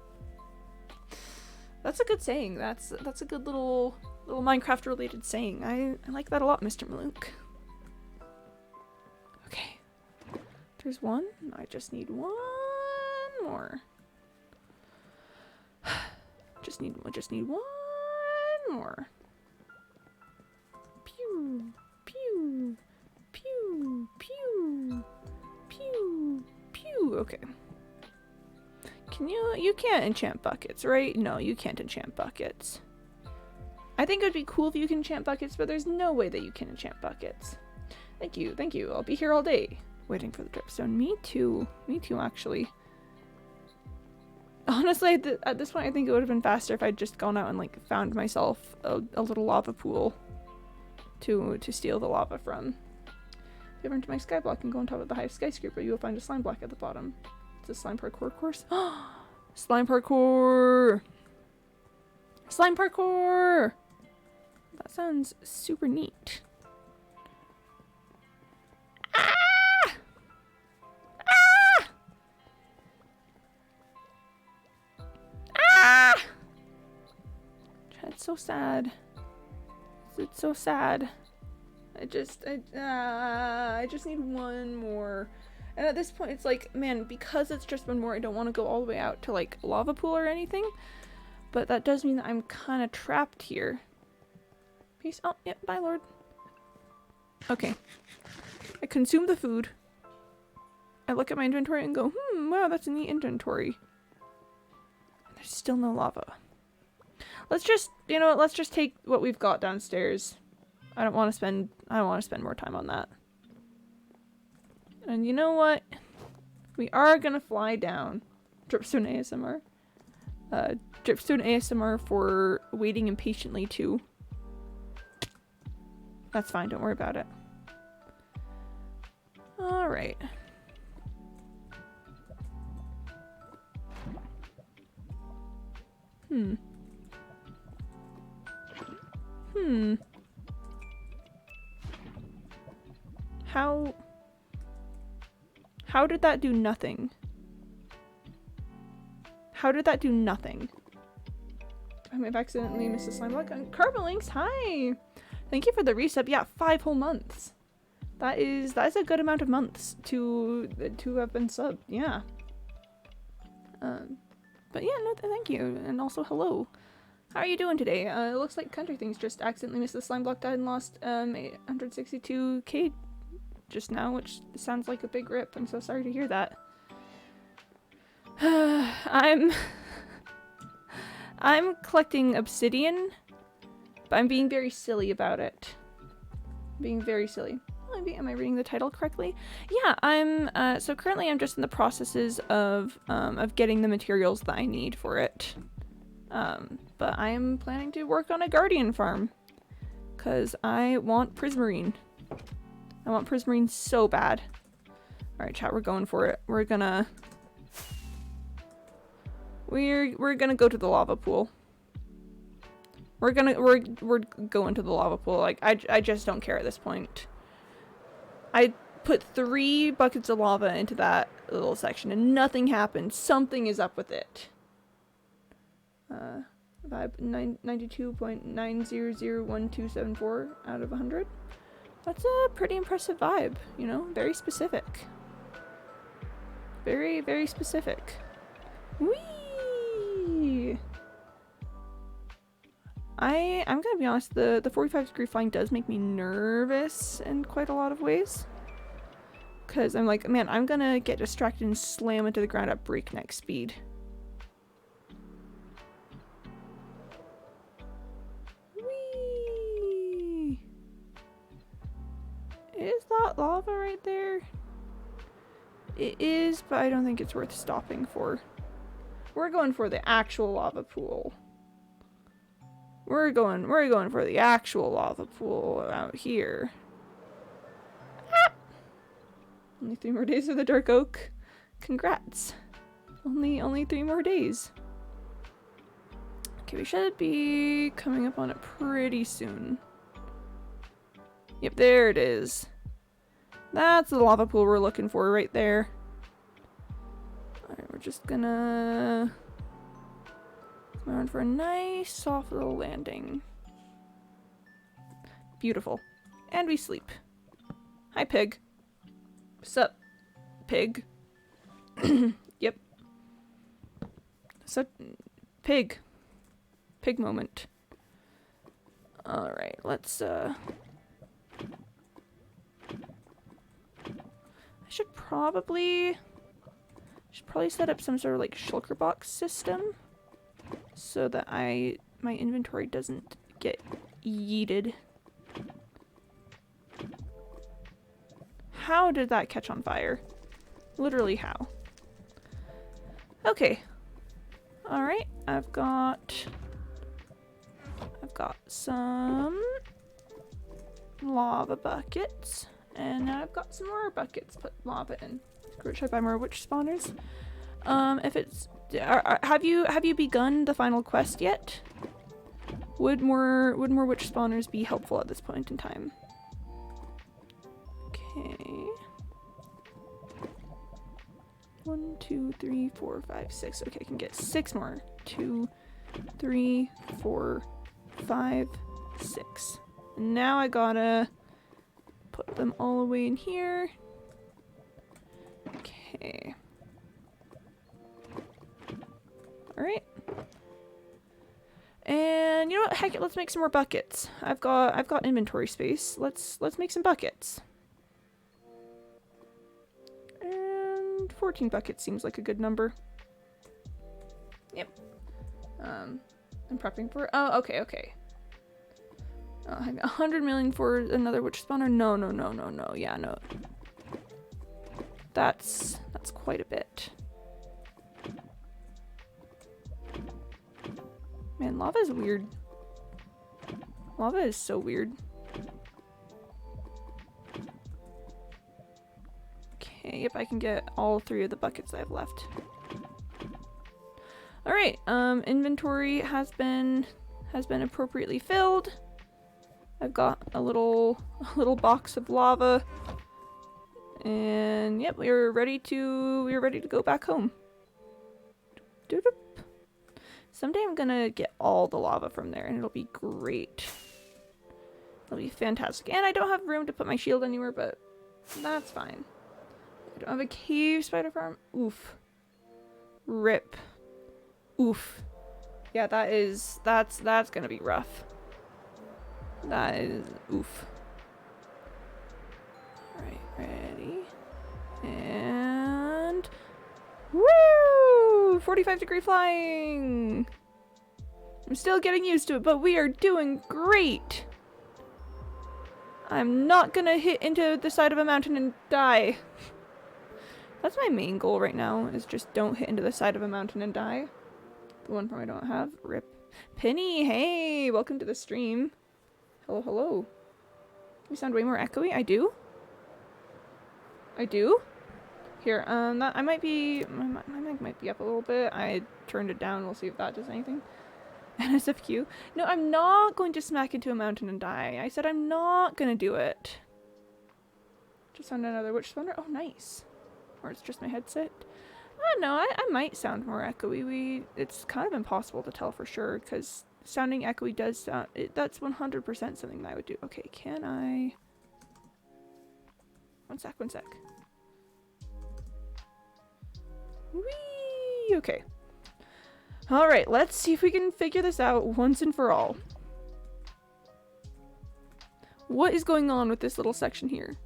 That's a good saying. That's a good little Minecraft related saying. I like that a lot, Mr. Malook. Okay. There's one. I just need one more. Just need one more. Pew, pew, pew, pew, pew, pew. Okay. You can't enchant buckets, right? No, you can't enchant buckets. I think it would be cool if you can enchant buckets, but there's no way that you can enchant buckets. Thank you. I'll be here all day waiting for the dripstone. Me too, actually. Honestly, at this point, I think it would have been faster if I'd just gone out and like found myself a little lava pool to steal the lava from. If you ever into my skyblock and go on top of the highest skyscraper, you will find a slime block at the bottom. It's a slime parkour course. Slime parkour! Slime parkour! That sounds super neat. Ah! Ah! Ah! It's so sad. It's so sad. I just need one more. And at this point, it's like, man, because it's just one more, I don't want to go all the way out to, like, a lava pool or anything. But that does mean that I'm kind of trapped here. Peace. Oh, yep, bye, Lord. Okay. I consume the food. I look at my inventory and go, wow, that's a neat inventory. There's still no lava. Let's just, you know what, let's just take what we've got downstairs. I don't want to spend more time on that. And you know what? We are gonna fly down. Dripstone ASMR. Dripstone ASMR for waiting impatiently too. That's fine, don't worry about it. Alright. How did that do nothing? How did that do nothing? I may have accidentally missed a slime block. Carbolinks, hi! Thank you for the resub. Yeah, 5 whole months. That's a good amount of months to have been subbed. Yeah. But yeah, no, thank you, and also hello. How are you doing today? It looks like Country Things just accidentally missed the slime block, died and lost 862k just now, which sounds like a big rip. I'm so sorry to hear that. I'm collecting obsidian, but I'm being very silly about it. Being very silly. Am I reading the title correctly? Yeah, so currently I'm just in the processes of getting the materials that I need for it. But I am planning to work on a guardian farm, because I want prismarine. I want prismarine so bad. Alright, chat, we're going for it. We're gonna go to the lava pool. We're going to the lava pool. Like, I just don't care at this point. I put 3 buckets of lava into that little section and nothing happened. Something is up with it. Vibe 92.9001274 out of 100. That's a pretty impressive vibe, you know? Very specific. Very, very specific. Whee! I'm gonna be honest, the 45-degree flying does make me nervous in quite a lot of ways. Because I'm like, man, I'm gonna get distracted and slam into the ground at breakneck speed. Whee! Is that lava right there? It is, but I don't think it's worth stopping for. We're going for the actual lava pool. We're going for the actual lava pool out here. Ah! Only 3 more days of the dark oak. Congrats. Only 3 more days. Okay, we should be coming up on it pretty soon. Yep, there it is. That's the lava pool we're looking for right there. Alright, we're just gonna come around for a nice soft little landing. Beautiful. And we sleep. Hi, pig. Sup, pig? Yep. Sup, pig. Pig moment. Alright, let's, I should probably set up some sort of like shulker box system so that my inventory doesn't get yeeted. How did that catch on fire? Literally how? Okay. Alright, I've got some lava buckets, and now I've got some more buckets put lava in. Should I buy more witch spawners? If it's have you begun the final quest yet? Would more witch spawners be helpful at this point in time? Okay. 1, 2, 3, 4, 5, 6. Okay, I can get 6 more. 2, 3, 4, 5, 6. And now I gotta put them all away in here. Okay. Alright. And you know what? Heck it, let's make some more buckets. I've got inventory space. Let's make some buckets. And 14 buckets seems like a good number. Yep. I'm prepping for. Oh, okay. 100 million for another witch spawner? No. Yeah, no. That's quite a bit. Man, lava is weird. Lava is so weird. Okay, yep, I can get all 3 of the buckets I have left. Alright, inventory has been appropriately filled. I've got a little box of lava. And yep, we're ready to go back home. Doop. Someday I'm gonna get all the lava from there and it'll be great. It'll be fantastic. And I don't have room to put my shield anywhere, but that's fine. I don't have a cave spider farm. Oof. Rip. Oof. Yeah, that's gonna be rough. That is oof. Alright, ready. And woo! 45-degree flying! I'm still getting used to it, but we are doing great! I'm not gonna hit into the side of a mountain and die. That's my main goal right now, is just don't hit into the side of a mountain and die. The one farm I don't have. Rip. Penny, hey! Welcome to the stream. Hello, hello. You sound way more echoey. I do? I do? Here, that, I might be... My mic might be up a little bit. I turned it down. We'll see if that does anything. NSFQ. No, I'm not going to smack into a mountain and die. I said I'm not gonna do it. Just found another witch spawner. Oh, nice. Or it's just my headset. I don't know. I might sound more echoey. It's kind of impossible to tell for sure because sounding echoey does sound... that's 100% something that I would do. Okay, can I... One sec. Whee! Okay. Alright, let's see if we can figure this out once and for all. What is going on with this little section here?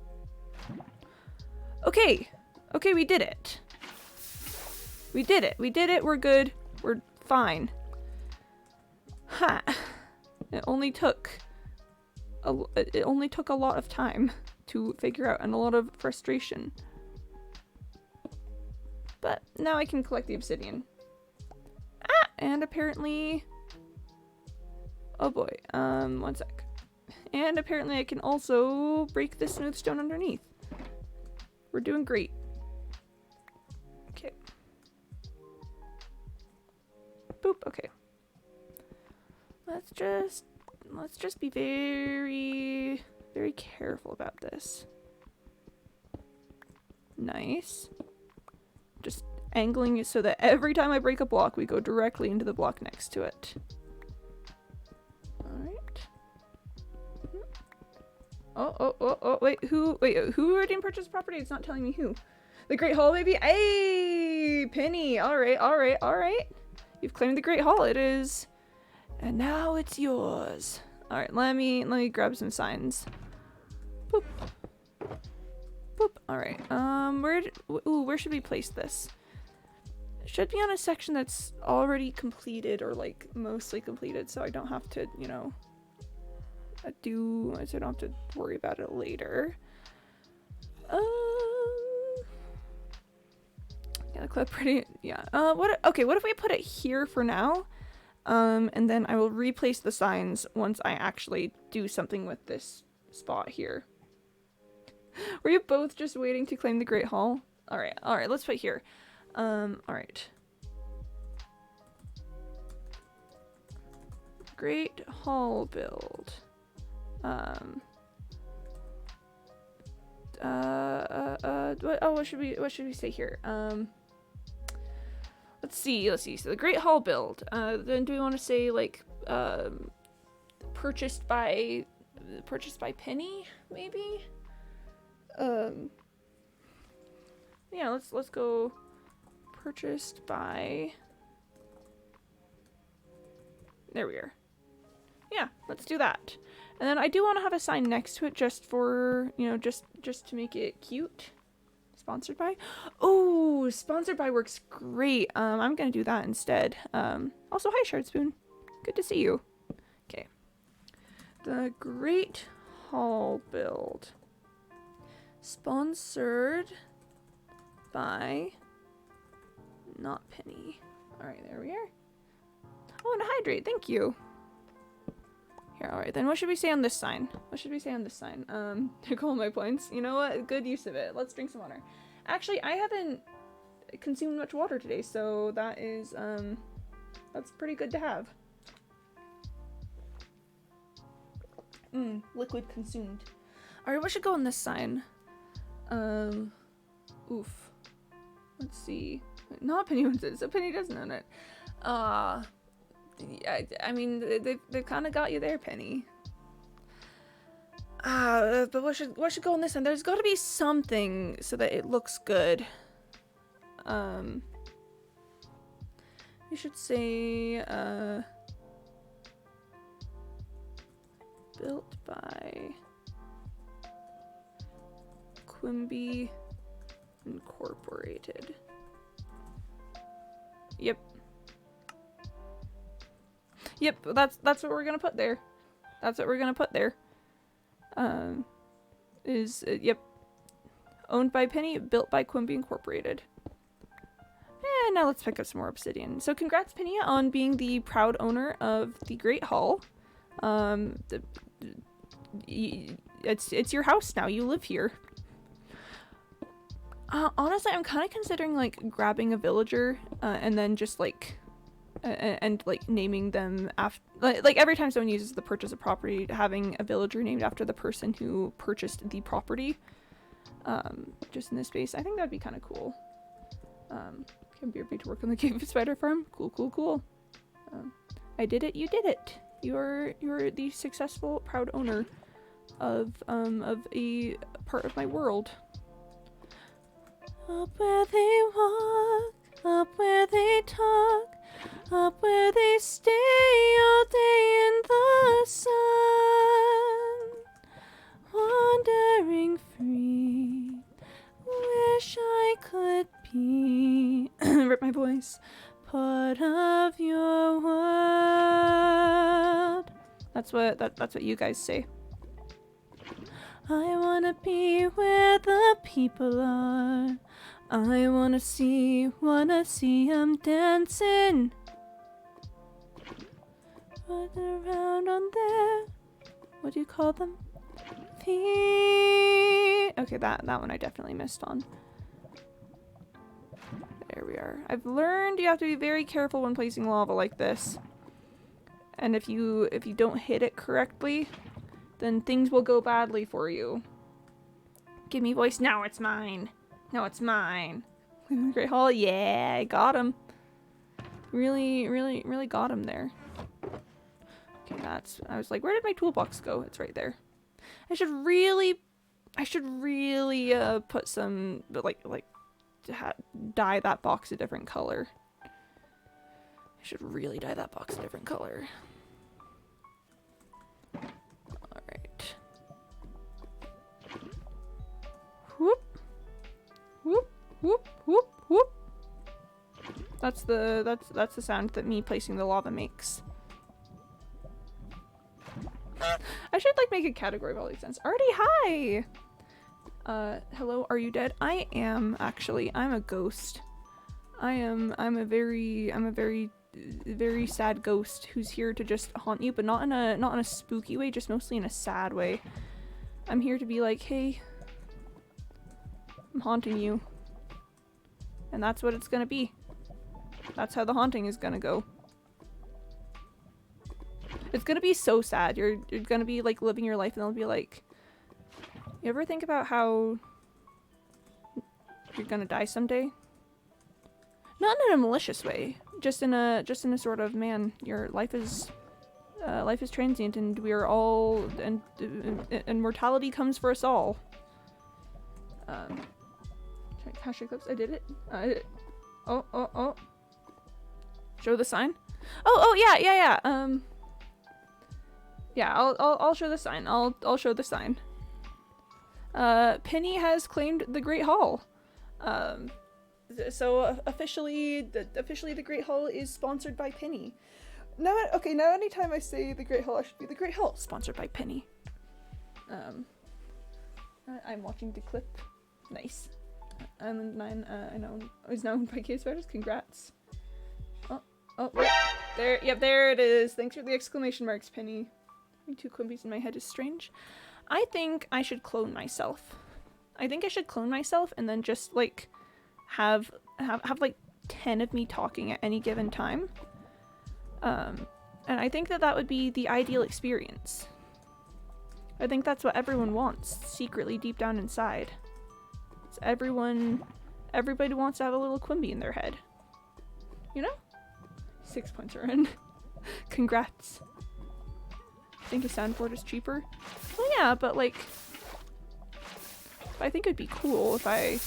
Okay. Okay, we did it. We did it. We're good. We're fine. Ha! It only took a lot of time to figure out and a lot of frustration. But now I can collect the obsidian. Ah! And apparently... Oh boy. One sec. And apparently I can also break the smooth stone underneath. We're doing great. Okay. Boop. Okay. Let's just be very, very careful about this. Nice. Just angling it so that every time I break a block, we go directly into the block next to it. Alright. Oh, wait, who already purchased property? It's not telling me who. The Great Hall, maybe? Hey, Penny! Alright. You've claimed the Great Hall, it is. And now it's yours. Alright, let me grab some signs. Boop. Boop. Alright, where should we place this? It should be on a section that's already completed or like mostly completed so I don't have to, you know, so I don't have to worry about it later. Yeah, the clip pretty, yeah. Okay, what if we put it here for now? And then I will replace the signs once I actually do something with this spot here. Were you both just waiting to claim the Great Hall? Alright, let's put here. Alright. Great Hall build. What should we say here? Let's see. So the Great Hall build. Then do we want to say like purchased by Penny, maybe? Yeah, let's go purchased by. There we are. Yeah, let's do that. And then I do want to have a sign next to it just for, you know, just to make it cute. Sponsored by? Oh, sponsored by works great. I'm gonna do that instead. Also, hi Shard Spoon. Good to see you. Okay. The Great Hall build. Sponsored by not Penny. Alright, there we are. Oh, and a hydrate, thank you. Here, alright, then what should we say on this sign? Take all my points. You know what? Good use of it. Let's drink some water. Actually, I haven't consumed much water today, so that is, that's pretty good to have. Liquid consumed. Alright, what should go on this sign? Oof. Let's see. Not Penny owns it, so Penny doesn't own it. I mean, they've kind of got you there, Penny. But what should go on this end? There's got to be something so that it looks good. You should say, built by Quimby Incorporated. Yep. Yep, that's what we're gonna put there. That's what we're gonna put there. Yep. Owned by Penny, built by Quimby Incorporated. And now let's pick up some more obsidian. So congrats, Penny, on being the proud owner of the Great Hall. It's your house now. You live here. Honestly, I'm kind of considering like grabbing a villager and then just like and like naming them after like every time someone uses the purchase of property, having a villager named after the person who purchased the property. Just in this space, I think that'd be kind of cool. Can be to work on the cave spider farm. Cool. I did it. You did it. You're the successful, proud owner of a part of my world. Up where they walk, up where they talk, up where they stay all day in the sun, wandering free. Wish I could be rip my voice part of your world. That's what you guys say. I wanna be where the people are. I wanna see 'em dancing. Put around on there. What do you call them? Feet. Okay, that one I definitely missed on. There we are. I've learned you have to be very careful when placing lava like this. And if you don't hit it correctly, then things will go badly for you. Give me voice. Now it's mine. Now it's mine. Great Hall. Yeah, I got him. Really got him there. Okay, I was like, where did my toolbox go? It's right there. I should really put some, dye that box a different color. I should really dye that box a different color. Alright. Whoop. Whoop. Whoop. Whoop. Whoop. That's the sound that me placing the lava makes. I should like make a category of all these sounds. Artie, hi! Hello, are you dead? I am, actually. I'm a ghost. I'm a very sad ghost who's here to just haunt you, but not in a spooky way, just mostly in a sad way. I'm here to be like, hey, I'm haunting you. And that's what it's gonna be. That's how the haunting is gonna go. It's gonna be so sad. You're gonna be like living your life and they'll be like, you ever think about how you're gonna die someday? Not in a malicious way, just in a sort of, man, your life is transient and we are all, and mortality comes for us all. Hashtag clips. I did it. Oh. Show the sign. Oh yeah. Yeah, I'll show the sign. I'll show the sign. Penny has claimed the Great Hall. So officially the Great Hall is sponsored by Penny. Now anytime I say the Great Hall, I should be the Great Hall sponsored by Penny. I'm watching the clip. Nice. Island 9, I know, is known by cave spiders. Congrats. Oh, wait. There, yep, there it is. Thanks for the exclamation marks, Penny. Having two Quimbys in my head is strange. I think I should clone myself. I think I should clone myself and then just, like, have like 10 of me talking at any given time. And I think that would be the ideal experience. I think that's what everyone wants, secretly deep down inside. It's everybody wants to have a little Quimby in their head. You know? 6 points are in. Congrats. I think a soundboard is cheaper. Well, yeah, but like, I think it'd be cool if I.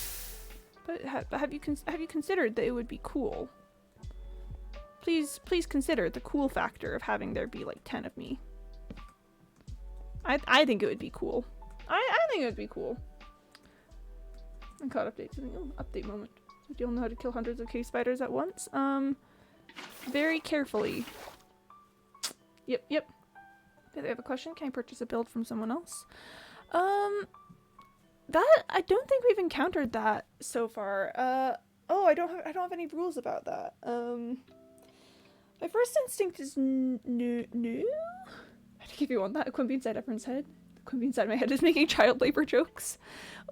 But have you considered that it would be cool? Please consider the cool factor of having there be like 10 of me. I think it would be cool. I think it would be cool. I caught update something. Oh, update moment. So you'll know how to kill hundreds of cave spiders at once. Very carefully. Yep. Do they have a question? Can I purchase a build from someone else? That I don't think we've encountered that so far. Oh, I don't have any rules about that. My first instinct is no. I think if you want that, a Quimby inside everyone's head. The Quimby inside my head is making child labor jokes.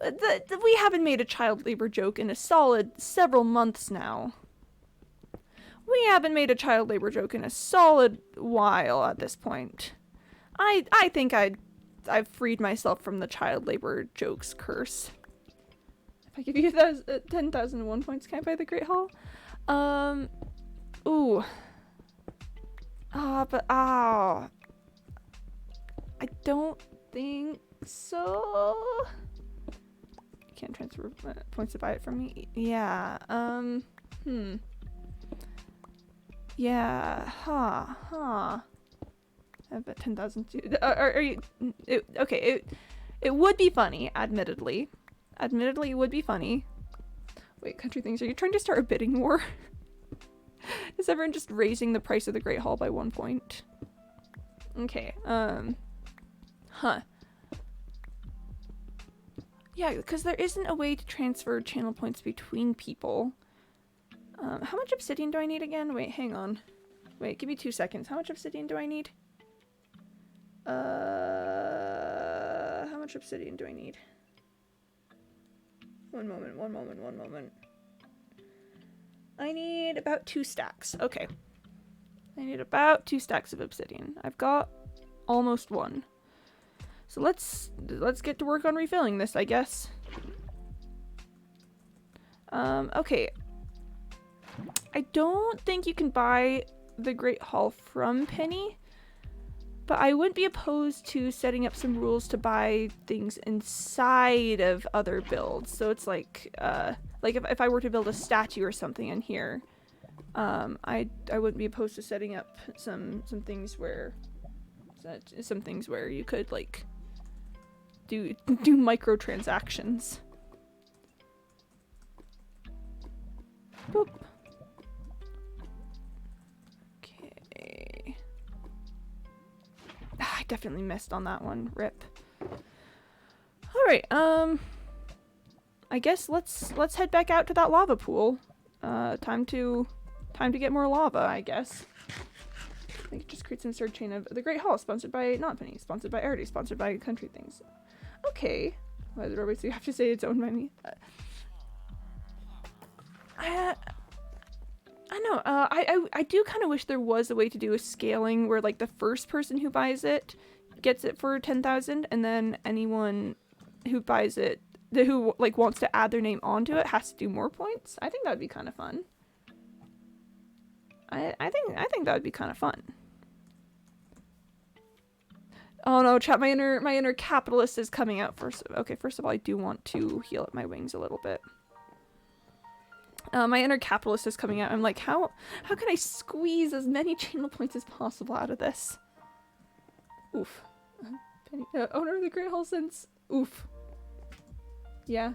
We haven't made a child labor joke in a solid several months now. We haven't made a child labor joke in a solid while at this point. I think I've freed myself from the child labor jokes curse. If I give you 10,001 points, can I buy the Great Hall? Ooh. I don't think so. You can't transfer points to buy it from me. Yeah. Yeah. Huh. I have 10,000. Are you? Okay. It would be funny, admittedly. Admittedly, it would be funny. Wait, country things. Are you trying to start a bidding war? Is everyone just raising the price of the Great Hall by 1 point? Okay. Huh. Yeah, because there isn't a way to transfer channel points between people. How much obsidian do I need again? Wait, hang on. Wait, give me 2 seconds. How much obsidian do I need? How much obsidian do I need? One moment. I need about 2 stacks. Okay. I need about 2 stacks of obsidian. I've got almost 1. So let's get to work on refilling this, I guess. Okay. I don't think you can buy the Great Hall from Penny, but I wouldn't be opposed to setting up some rules to buy things inside of other builds. So it's like if I were to build a statue or something in here, I wouldn't be opposed to setting up some things where you could like do microtransactions. Boop. Okay. I definitely missed on that one. Rip. All right. I guess let's head back out to that lava pool. Time to get more lava, I guess. I think it just creates an insert chain of the Great Hall, sponsored by Not Penny, sponsored by Artie, sponsored by Country Things. Okay. Why is there always you have to say it's owned by me? I know. I do kind of wish there was a way to do a scaling where like the first person who buys it gets it for 10,000, and then anyone who buys it, who like wants to add their name onto it, has to do more points. I think that would be kind of fun. I think that would be kind of fun. Oh no, chat! My inner capitalist is coming out first. Okay, first of all, I do want to heal up my wings a little bit. My inner capitalist is coming out. I'm like, how can I squeeze as many channel points as possible out of this? Oof. Penny, owner of the Great Hall since. Oof. Yeah.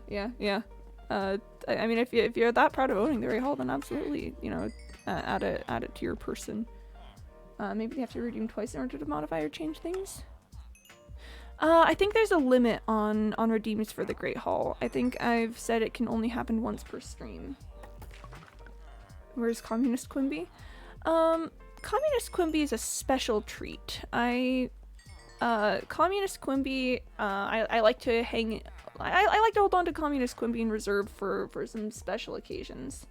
I mean, if you're that proud of owning the Great Hall, then absolutely, you know, add it to your person. Maybe they have to redeem twice in order to modify or change things. I think there's a limit on redeems for the Great Hall. I think I've said it can only happen once per stream. Where's Communist Quimby? Communist Quimby is a special treat. Communist Quimby, I like to hang... I like to hold on to Communist Quimby in reserve for some special occasions.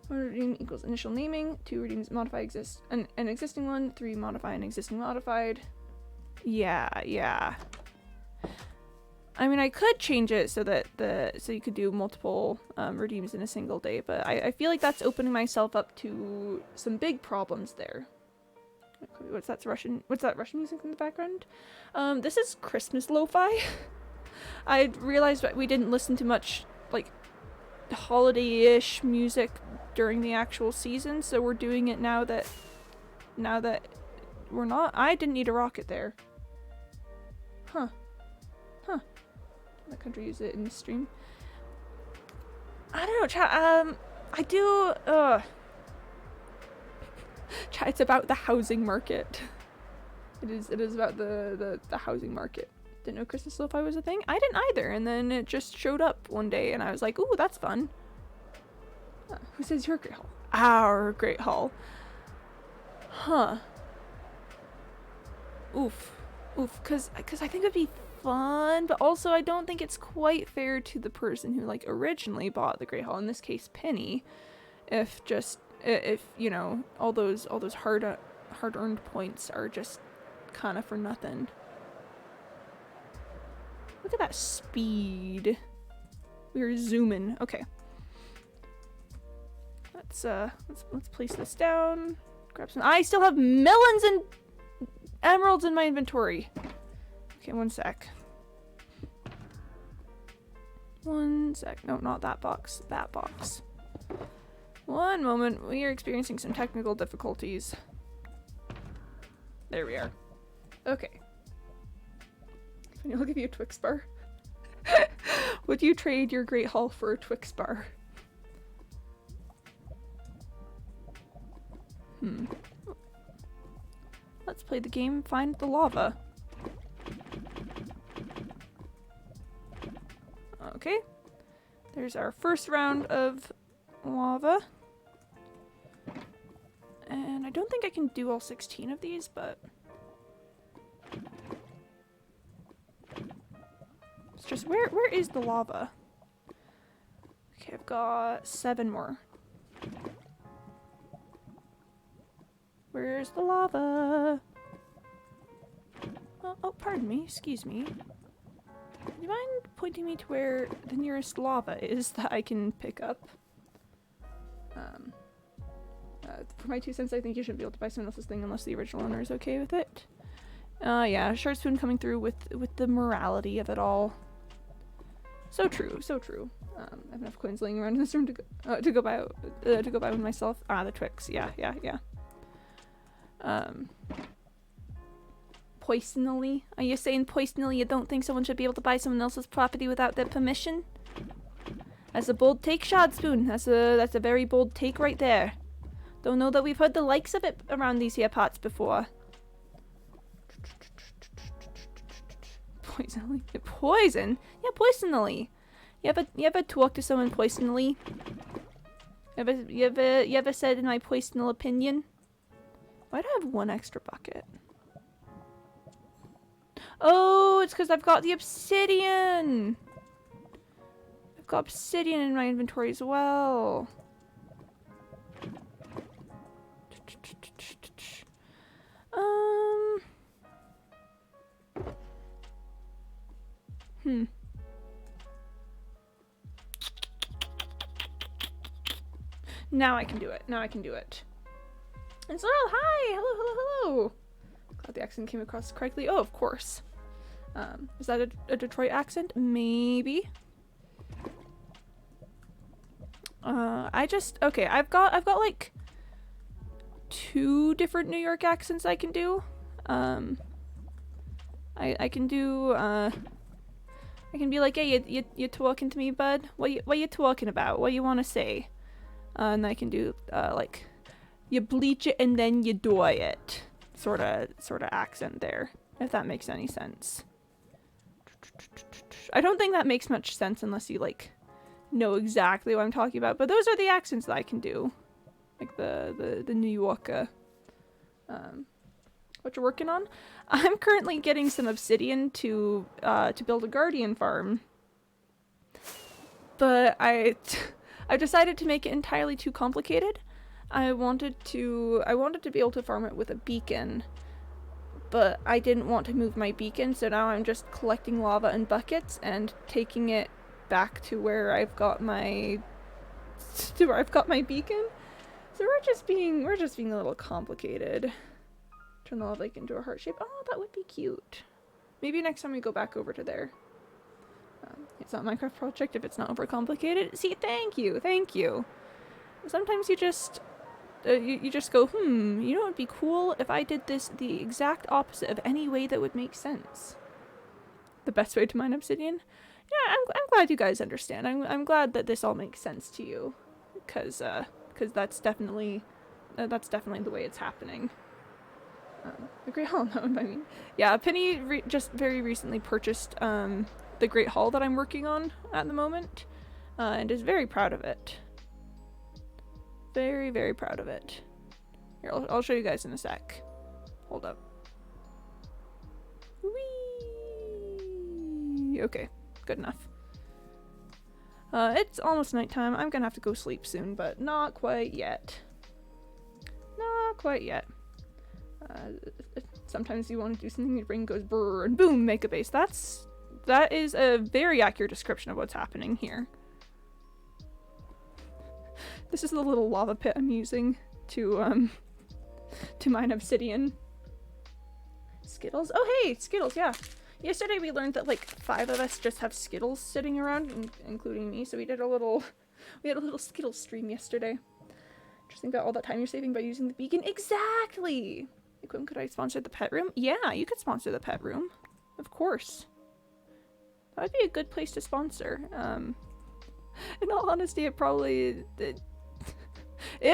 1 redeem equals initial naming. 2 redeems modify an existing one. 3 modify an existing modified. Yeah. I mean, I could change it so that so you could do multiple redeems in a single day, but I feel like that's opening myself up to some big problems there. What's that Russian music in the background? This is Christmas lo-fi. I realized that we didn't listen to much like holiday-ish music during the actual season, so we're doing it now that we're not. I didn't need a rocket there. Huh. That country use it in the stream. I don't know, chat. I do. Chat. It's about the housing market. It is about the housing market. Didn't know Christmas lo-fi was a thing. I didn't either, and then it just showed up one day, and I was like, "Ooh, that's fun." Who says your Great Hall? Our Great Hall. Huh. Oof. Cause I think it'd be fun, but also I don't think it's quite fair to the person who like originally bought the Great Hall. In this case, Penny. If you know all those hard-earned points are just kind of for nothing. Look at that speed. We're zooming. Okay. Let's place this down. Grab some. I still have melons and emeralds in my inventory. Okay, one sec. No, not that box. That box. One moment. We are experiencing some technical difficulties. There we are. Okay. I'll give you a Twix bar. Would you trade your Great Hall for a Twix bar? Let's play the game Find the Lava. Okay. There's our first round of lava. And I don't think I can do all 16 of these, but it's just where is the lava? Okay, I've got 7 more. Where's the lava? Oh, pardon me. Excuse me. Do you mind pointing me to where the nearest lava is that I can pick up? For my 2 cents, I think you shouldn't be able to buy someone else's thing unless the original owner is okay with it. Yeah, Shard Spoon coming through with the morality of it all. So true, so true. I have enough coins laying around in this room to go buy one myself. Ah, the Twix. Yeah. Poisonally? Are you saying poisonally you don't think someone should be able to buy someone else's property without their permission? That's a bold take, Shard Spoon. That's a very bold take right there. Don't know that we've heard the likes of it around these here parts before. Poisonally? Poison? Yeah, poisonally. You ever talk to someone poisonally? You ever said in my personal opinion? Why do I have 1 extra bucket? Oh, it's because I've got the obsidian! I've got obsidian in my inventory as well. Now I can do it. And so, hi! Hello! Glad the accent came across correctly. Oh, of course. Is that a Detroit accent? Maybe. Okay, I've got like 2 different New York accents I can do. I can do, I can be like, hey, you talking to me, bud? What you talking about? What you want to say? And I can do, like, you bleach it and then you dye it. Sort of accent there, if that makes any sense. I don't think that makes much sense unless you, like, know exactly what I'm talking about, but those are the accents that I can do. Like the New Yorker. What you're working on? I'm currently getting some obsidian to build a guardian farm. But I've decided to make it entirely too complicated. I wanted to be able to farm it with a beacon, but I didn't want to move my beacon, so now I'm just collecting lava in buckets and taking it back to where I've got my beacon. So we're just being a little complicated. Turn the lava lake into a heart shape. Oh, that would be cute. Maybe next time we go back over to there. It's not a Minecraft project if it's not overcomplicated. See, thank you, thank you. Sometimes you just you just go, you know what would be cool if I did this the exact opposite of any way that would make sense. The best way to mine obsidian? Yeah, I'm glad you guys understand. I'm glad that this all makes sense to you, because that's definitely the way it's happening. The Great Hall, no, I mean, yeah, Penny just very recently purchased the Great Hall that I'm working on at the moment, and is very proud of it. Very, very proud of it. Here, I'll show you guys in a sec. Hold up. Whee! Okay, good enough. It's almost nighttime. I'm gonna have to go sleep soon, but not quite yet. Not quite yet. Sometimes you want to do something, your brain goes brrr, and boom, make a base. That is a very accurate description of what's happening here. This is the little lava pit I'm using to mine obsidian. Skittles? Oh hey, Skittles, yeah. Yesterday we learned that like 5 of us just have Skittles sitting around, including me, so we had a little Skittles stream yesterday. Just think about all that time you're saving by using the beacon. Exactly! Quim, could I sponsor the pet room? Yeah, you could sponsor the pet room. Of course. That would be a good place to sponsor. In all honesty, if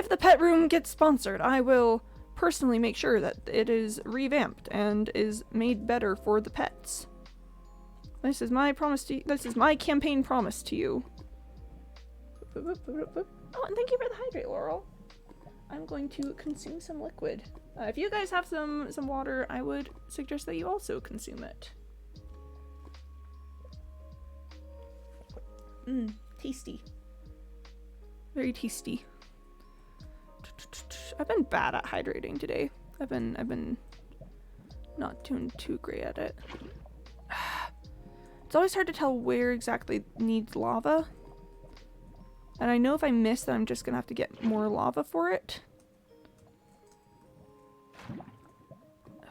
the pet room gets sponsored, I will personally make sure that it is revamped and is made better for the pets. This is my promise to you. This is my campaign promise to you. Oh, and thank you for the hydrate, Laurel. I'm going to consume some liquid. If you guys have some water, I would suggest that you also consume it. Tasty. Very tasty. I've been bad at hydrating today. I've been not doing too great at it. It's always hard to tell where exactly needs lava. And I know if I miss, then I'm just gonna have to get more lava for it.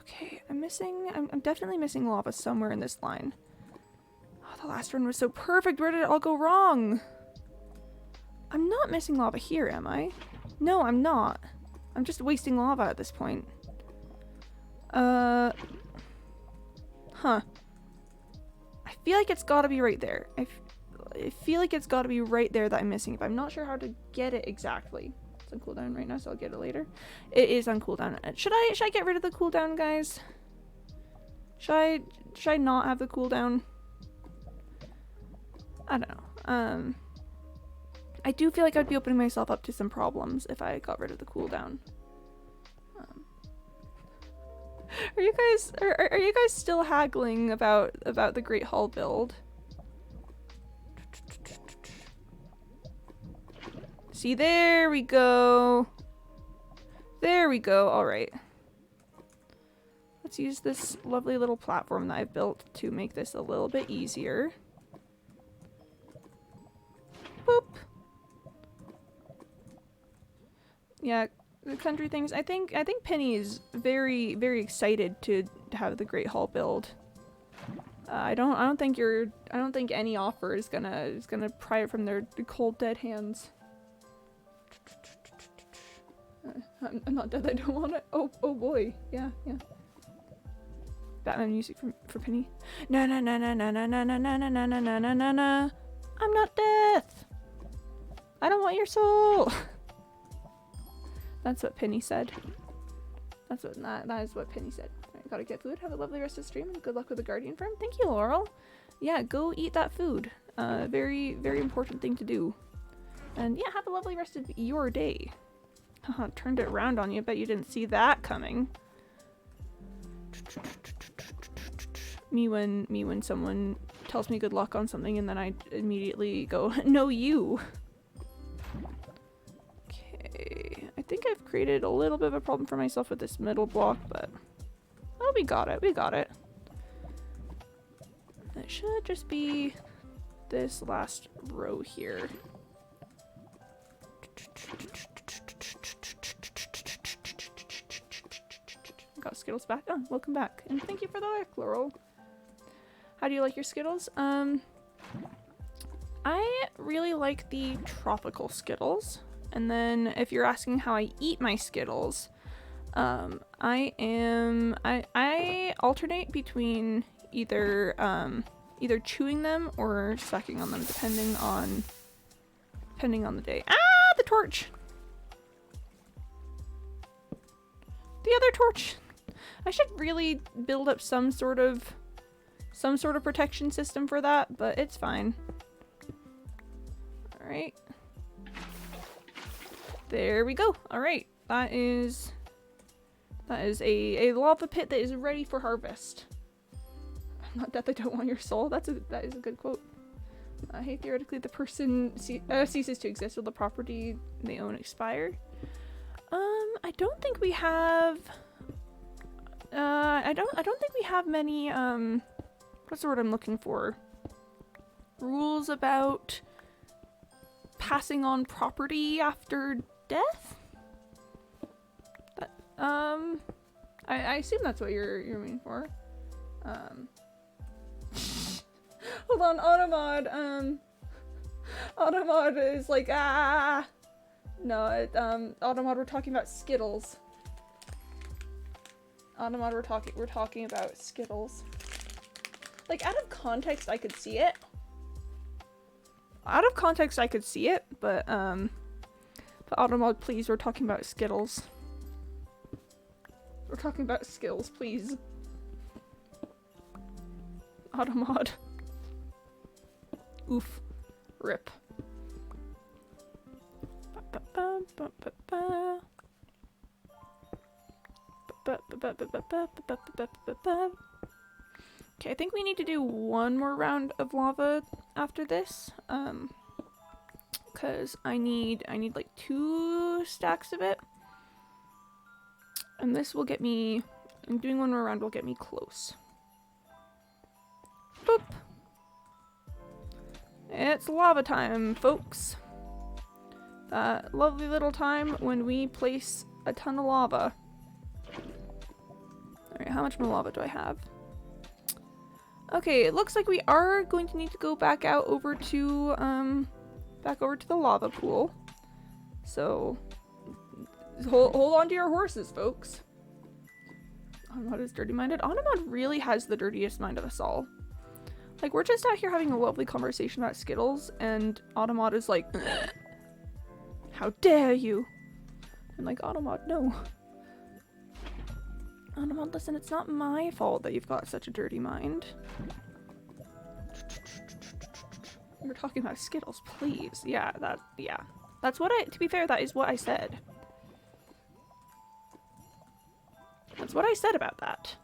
Okay, I'm definitely missing lava somewhere in this line. Oh, the last one was so perfect. Where did it all go wrong? I'm not missing lava here, am I? No, I'm not. I'm just wasting lava at this point. Huh. I feel like it's gotta be right there. I feel like it's gotta be right there that I'm missing, but I'm not sure how to get it exactly. It's on cooldown right now, so I'll get it later. It is on cooldown. Should I get rid of the cooldown, guys? Should I not have the cooldown? I don't know. I do feel like I'd be opening myself up to some problems if I got rid of the cooldown. Are you guys still haggling about the Great Hall build? See, there we go. There we go. All right. Let's use this lovely little platform that I've built to make this a little bit easier. Boop. Yeah, the country things. I think Penny is very, very excited to have the Great Hall build. I don't think any offer is gonna pry it from their cold dead hands. I'm not dead. I don't want it. Oh boy. Yeah. Batman music for Penny. Na na na na na na na na na na na na na na na. I'm not death. I don't want your soul. That's what Penny said. That is what Penny said. Alright, gotta get food. Have a lovely rest of the stream and good luck with the Guardian farm. Thank you, Laurel. Yeah, go eat that food. Very, very important thing to do. And yeah, have a lovely rest of your day. Haha, turned it around on you. Bet you didn't see that coming. Me when someone tells me good luck on something and then I immediately go, no you. Okay, I think I've created a little bit of a problem for myself with this middle block, but oh, we got it. It should just be this last row here. got Skittles back. Oh, welcome back. And thank you for the like, Laurel. How do you like your Skittles? I really like the tropical Skittles. And then if you're asking how I eat my Skittles, I alternate between either chewing them or sucking on them depending on the day. Ah, the torch. The other torch. I should really build up some sort of protection system for that, but it's fine. All right. There we go. All right. That is a lava pit that is ready for harvest. I'm not death, I don't want your soul. That is a good quote. Hey, theoretically, the person ceases to exist. Will the property they own expire? I don't think we have. I don't think we have many. What's the word I'm looking for? Rules about passing on property after death. I assume that's what you're meaning for. Hold on, Automod. Automod is like, ah. No, Automod, we're talking about Skittles. Automod, we're talking about Skittles. Like, out of context, I could see it. But Automod, please, we're talking about Skittles. We're talking about Skittles, please. Automod. Oof. Rip. Okay, I think we need to do one more round of lava after this. Cause I need like 2 stacks of it. And this will get me, and doing one more round will get me close. Boop. It's lava time, folks. That lovely little time when we place a ton of lava. Alright, how much more lava do I have? Okay, it looks like we are going to need to go back out over to, the lava pool. So, hold on to your horses, folks. Automod is dirty-minded. Automod really has the dirtiest mind of us all. Like, we're just out here having a lovely conversation about Skittles, and Automod is like, how dare you? I'm like, Automod, no. Automod, listen, it's not my fault that you've got such a dirty mind. We're talking about Skittles, please. Yeah. That's what to be fair, that is what I said. That's what I said about that.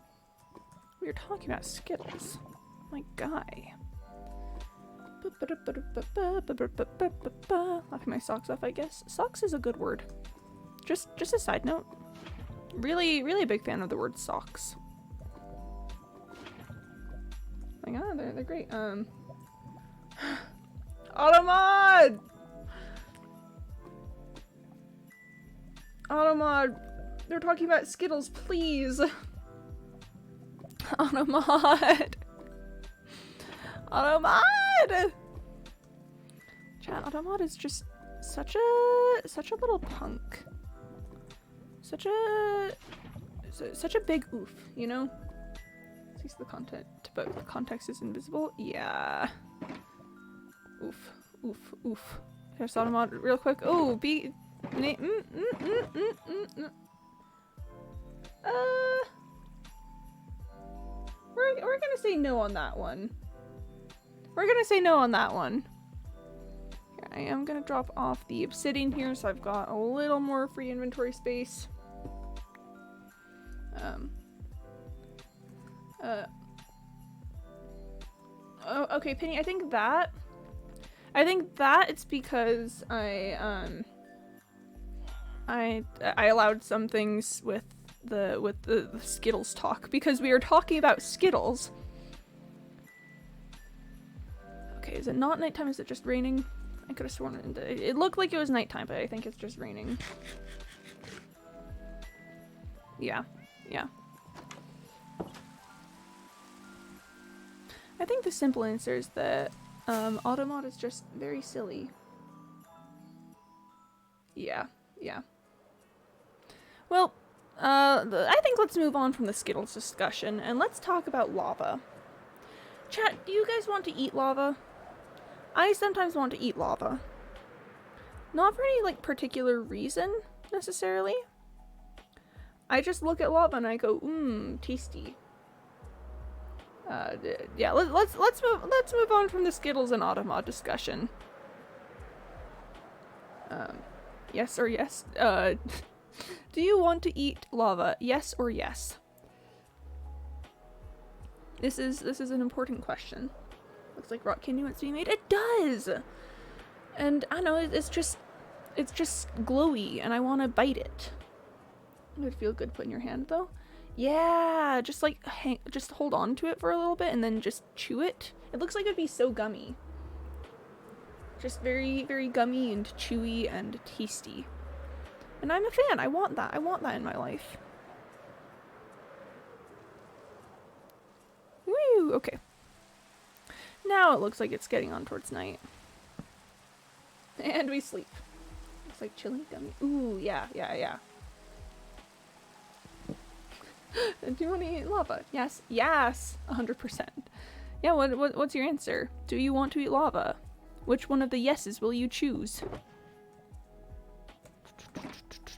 We were talking about Skittles. My guy. Laughing my socks off, I guess. Socks is a good word. Just a side note. Really a big fan of the word socks. Like, ah, they're great. Automod! Automod! They're talking about Skittles, please! Automod! Automod! Chat, Automod is just such a little punk. Such a big oof, you know? Sees the content, but the context is invisible. Yeah. Oof. Here's Automod real quick. Oh, we're gonna say no on that one. Here, I am gonna drop off the obsidian here, so I've got a little more free inventory space. Oh, okay, Penny, I think that it's because I allowed some things with the Skittles talk, because we are talking about Skittles. Okay, is it not nighttime? Is it just raining? I could have sworn it looked like it was nighttime, but I think it's just raining. Yeah. I think the simple answer is that Automod is just very silly. Yeah, yeah. Well, I think let's move on from the Skittles discussion and let's talk about lava. Chat, do you guys want to eat lava? I sometimes want to eat lava. Not for any, like, particular reason, necessarily. I just look at lava and I go, tasty. Yeah, let's move on from the Skittles and Automod discussion. Yes or yes? Do you want to eat lava? Yes or yes? This is an important question. Looks like rock candy wants to be made. It does! And I know it's just glowy and I want to bite it. It would feel good put in your hand though. Yeah, just like just hold on to it for a little bit and then just chew it. It looks like it'd be so gummy. Just very, very gummy and chewy and tasty. And I'm a fan. I want that. I want that in my life. Woo! Okay. Now it looks like it's getting on towards night. And we sleep. Looks like chili gummy. Ooh, yeah. Do you want to eat lava? Yes. Yes! 100%. Yeah, what's your answer? Do you want to eat lava? Which one of the yeses will you choose?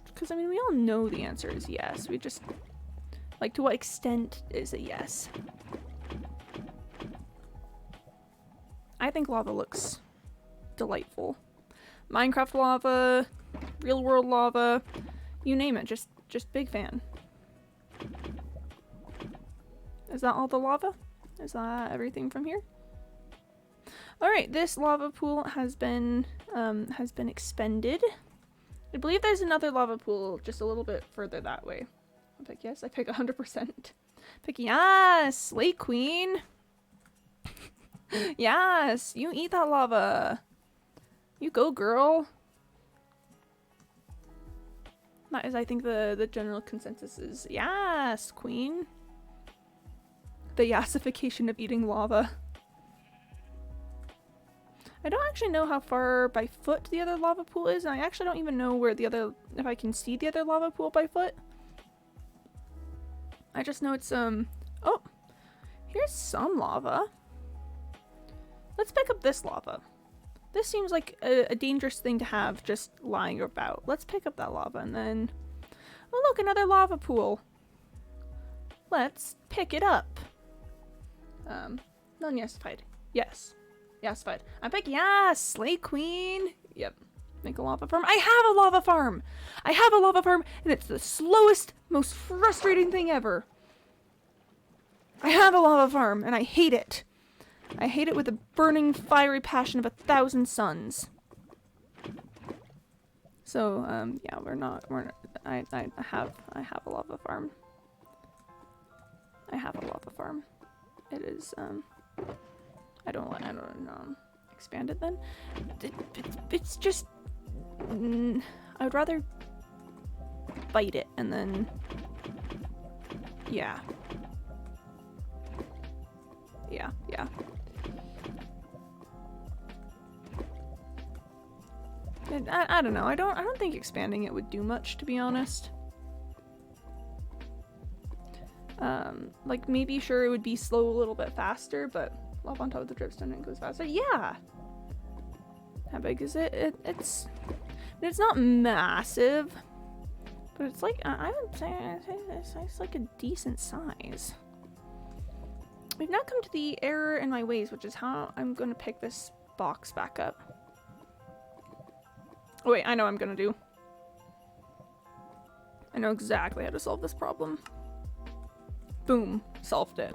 Because, I mean, we all know the answer is yes. We just... Like, to what extent is a yes? I think lava looks delightful. Minecraft lava, real world lava, you name it, just big fan. Is that all the lava? Is that everything from here? Alright, this lava pool has been expended. I believe there's another lava pool just a little bit further that way. I pick yes, I pick 100%. Pick yes! Slay Queen! Yes! You eat that lava! You go, girl! That is, I think, the general consensus is yes, Queen! The yassification of eating lava. I don't actually know how far by foot the other lava pool is, and I actually don't even know where the other, if I can see the other lava pool by foot. I just know it's, oh, here's some lava. Let's pick up this lava. This seems like a dangerous thing to have just lying about. Let's pick up that lava and then, oh look, another lava pool. Let's pick it up. Non-yesified. Yes. Yesified. I pick yes! Slay Queen! Yep. Make a lava farm. I have a lava farm! I have a lava farm and it's the slowest, most frustrating thing ever. I have a lava farm and I hate it. I hate it with the burning, fiery passion of 1,000 suns. So, yeah, I have a lava farm. I have a lava farm. It is, I don't know, expand it then? It's just, I would rather bite it and then, yeah. Yeah. I don't know. I don't think expanding it would do much, to be honest. Like maybe sure it would be slow a little bit faster, but lava on top of the dripstone and it goes faster. Yeah. How big is it? It's not massive, but it's like I would say it's like a decent size. We've now come to the error in my ways, which is how I'm going to pick this box back up. Oh wait, I know what I'm going to do. I know exactly how to solve this problem. Boom. Solved it.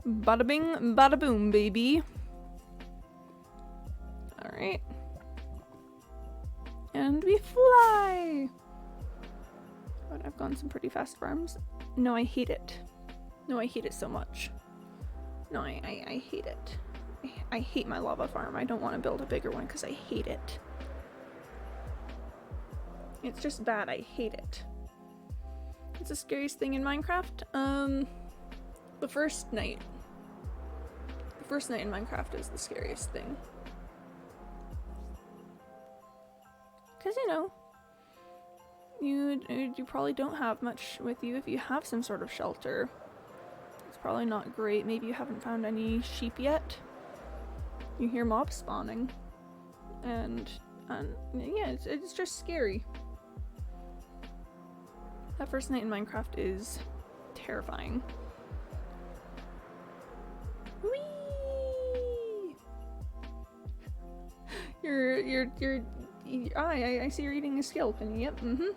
Bada bing, bada boom, baby. Alright. And we fly! But I've gone some pretty fast farms. No, I hate it. No, I hate it so much. No, I hate it. I hate my lava farm. I don't want to build a bigger one because I hate it. It's just bad. I hate it. It's the scariest thing in Minecraft. The first night. First night in Minecraft is the scariest thing. Because, you know, you probably don't have much with you if you have some sort of shelter. It's probably not great. Maybe you haven't found any sheep yet. You hear mobs spawning. And yeah, it's just scary. That first night in Minecraft is terrifying. Whee! I see you're eating a skeleton. Yep, You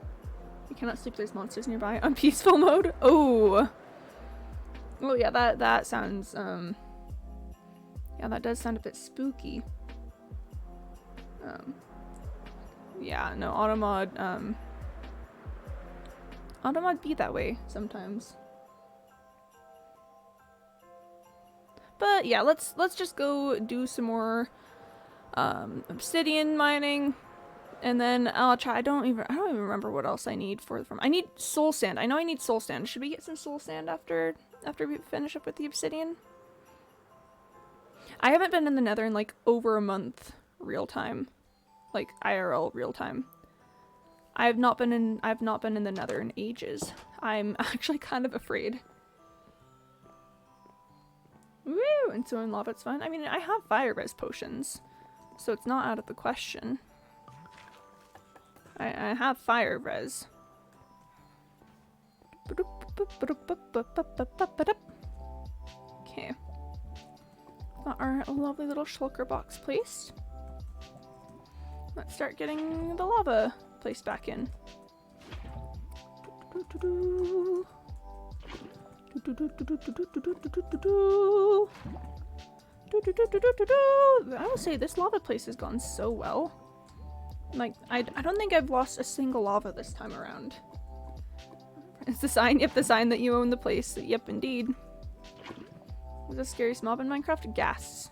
cannot sleep, there's monsters nearby on peaceful mode. Oh! Oh yeah, that sounds, yeah, that does sound a bit spooky. Yeah, no, Automod be that way sometimes. But yeah, let's just go do some more obsidian mining, and then I'll try. I don't even remember what else I need for the farm. I need soul sand. I know I need soul sand. Should we get some soul sand after we finish up with the obsidian? I haven't been in the Nether in like over a month real time. Like IRL real time. I've not been in the Nether in ages. I'm actually kind of afraid. Woo! And so in lava it's fun. I mean, I have fire res potions, so it's not out of the question. I have fire res. Okay. Got our lovely little shulker box placed. Let's start getting the lava placed back in. I will say this lava place has gone so well. Like, I don't think I've lost a single lava this time around. It's the sign, yep, the sign that you own the place. Yep, indeed. What's the scariest mob in Minecraft? Gas.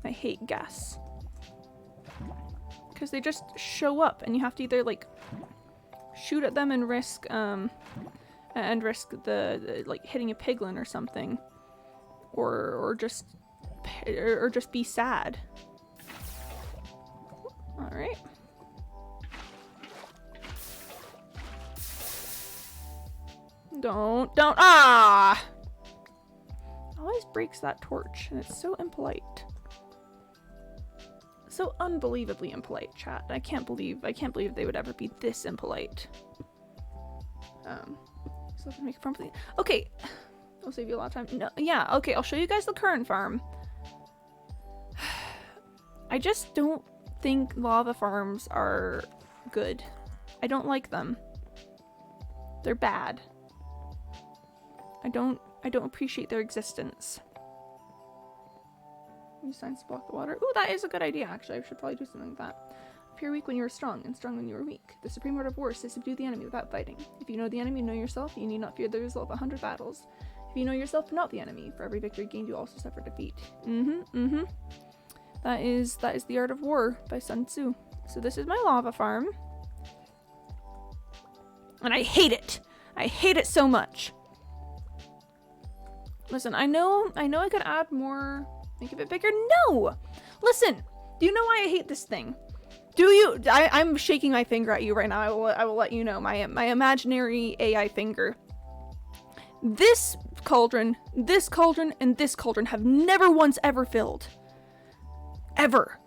I hate gas. Because they just show up and you have to either, like, shoot at them and risk the like hitting a piglin or something, or just be sad. All right. Don't ah! Always breaks that torch, and it's so impolite. So unbelievably impolite, chat. I can't believe they would ever be this impolite. So let's make a farm. Okay, I'll save you a lot of time. No, yeah, okay, I'll show you guys the current farm. I just don't think lava farms are good. I don't like them. They're bad. I don't appreciate their existence. Use signs to block the water. Ooh, that is a good idea, actually. I should probably do something like that. Appear weak when you are strong, and strong when you are weak. The supreme art of war is to subdue the enemy without fighting. If you know the enemy, know yourself. You need not fear the result of 100 battles. If you know yourself, not the enemy. For every victory gained, you also suffer defeat. That is the art of war by Sun Tzu. So this is my lava farm. And I hate it! I hate it so much! Listen, I know I could add more, make it a bit bigger. No! Listen, do you know why I hate this thing? Do you? I'm shaking my finger at you right now. I will let you know, my imaginary AI finger. This cauldron, and this cauldron have never once ever filled. Ever.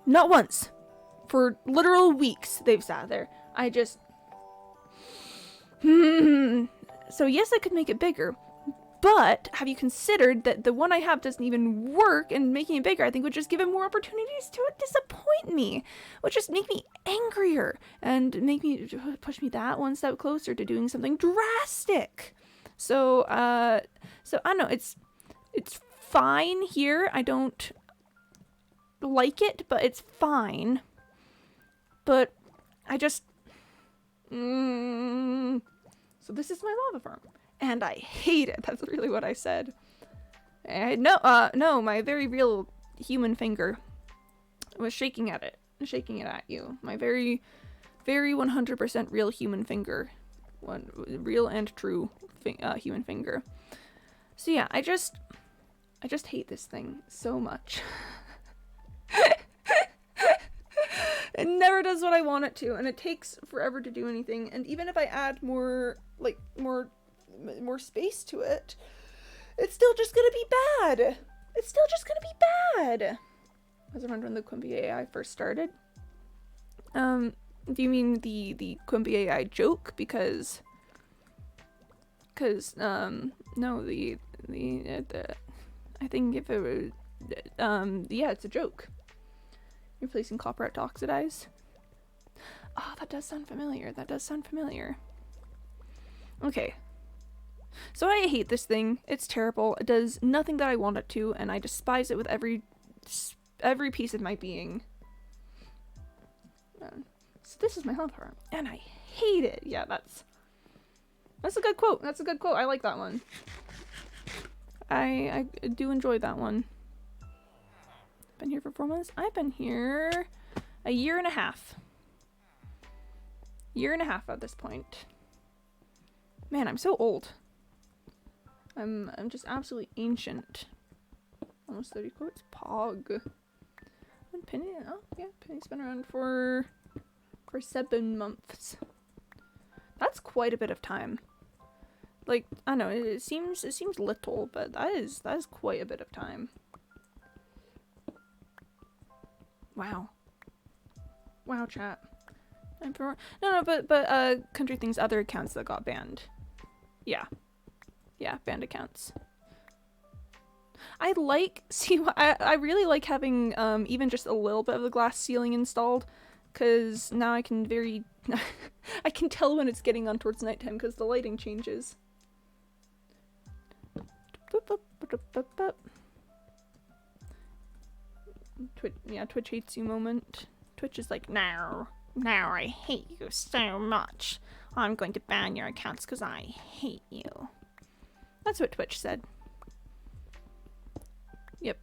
Not once. For literal weeks they've sat there. I just... So yes, I could make it bigger. But have you considered that the one I have doesn't even work, and making it bigger I think would just give it more opportunities to disappoint me, which just make me angrier and make me push me that one step closer to doing something drastic. So I don't know, it's fine here. I don't like it, but it's fine. But I just so this is my lava farm. And I hate it. That's really what I said. No, my very real human finger was shaking at it. Shaking it at you. My very, very 100% real human finger. Real and true human finger. So yeah, I just hate this thing so much. It never does what I want it to, and it takes forever to do anything. And even if I add more space to it, it's still just gonna be bad. It's still just gonna be bad. Was around when the Quimby AI first started. Do you mean the Quimby AI joke? Because no, the I think if it was yeah, it's a joke. Replacing copper to oxidize. Oh, that does sound familiar. That does sound familiar. Okay. So I hate this thing. It's terrible. It does nothing that I want it to, and I despise it with every piece of my being. So this is my health farm, and I hate it. Yeah, that's a good quote. That's a good quote. I like that one. I do enjoy that one. Been here for 4 months. I've been here a year and a half. Year and a half at this point. Man, I'm so old. I'm just absolutely ancient. Almost 30 quotes. Pog. And Penny, oh yeah, Penny's been around for 7 months. That's quite a bit of time. Like, I don't know, it seems little, but that is quite a bit of time. Wow. Wow, chat. No, but Country Things other accounts that got banned. Yeah, banned accounts. I really like having even just a little bit of the glass ceiling installed, because now I can I can tell when it's getting on towards nighttime because the lighting changes. Twitch hates you moment. Twitch is like, now I hate you so much. I'm going to ban your accounts because I hate you. That's what Twitch said. Yep.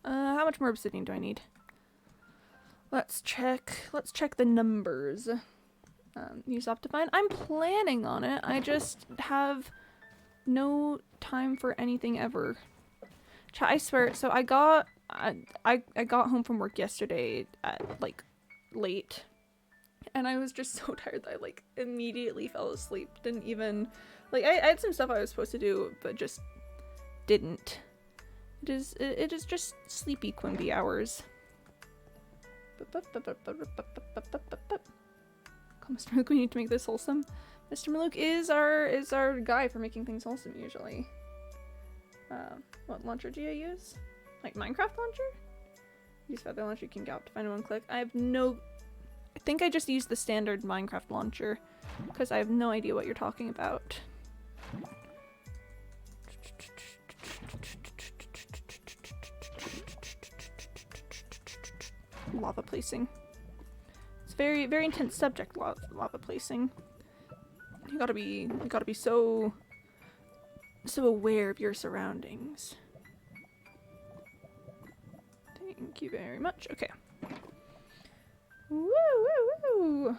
How much more obsidian do I need? Let's check the numbers. Use Optifine. I'm planning on it. I just have no time for anything ever. I swear. So I got home from work yesterday at like late, and I was just so tired that I like immediately fell asleep. Didn't even like I had some stuff I was supposed to do, but just didn't. It is just sleepy Quimby hours. Mr. Malook, we need to make this wholesome. Mr. Malook is our guy for making things wholesome usually. What launcher do you use? Like Minecraft launcher? Use Feather launcher, you can get Optifine in one click. I think I just used the standard Minecraft launcher because I have no idea what you're talking about. Lava placing. It's very, very intense subject, lava placing. You gotta be so aware of your surroundings. Thank you very much. Okay. Woo!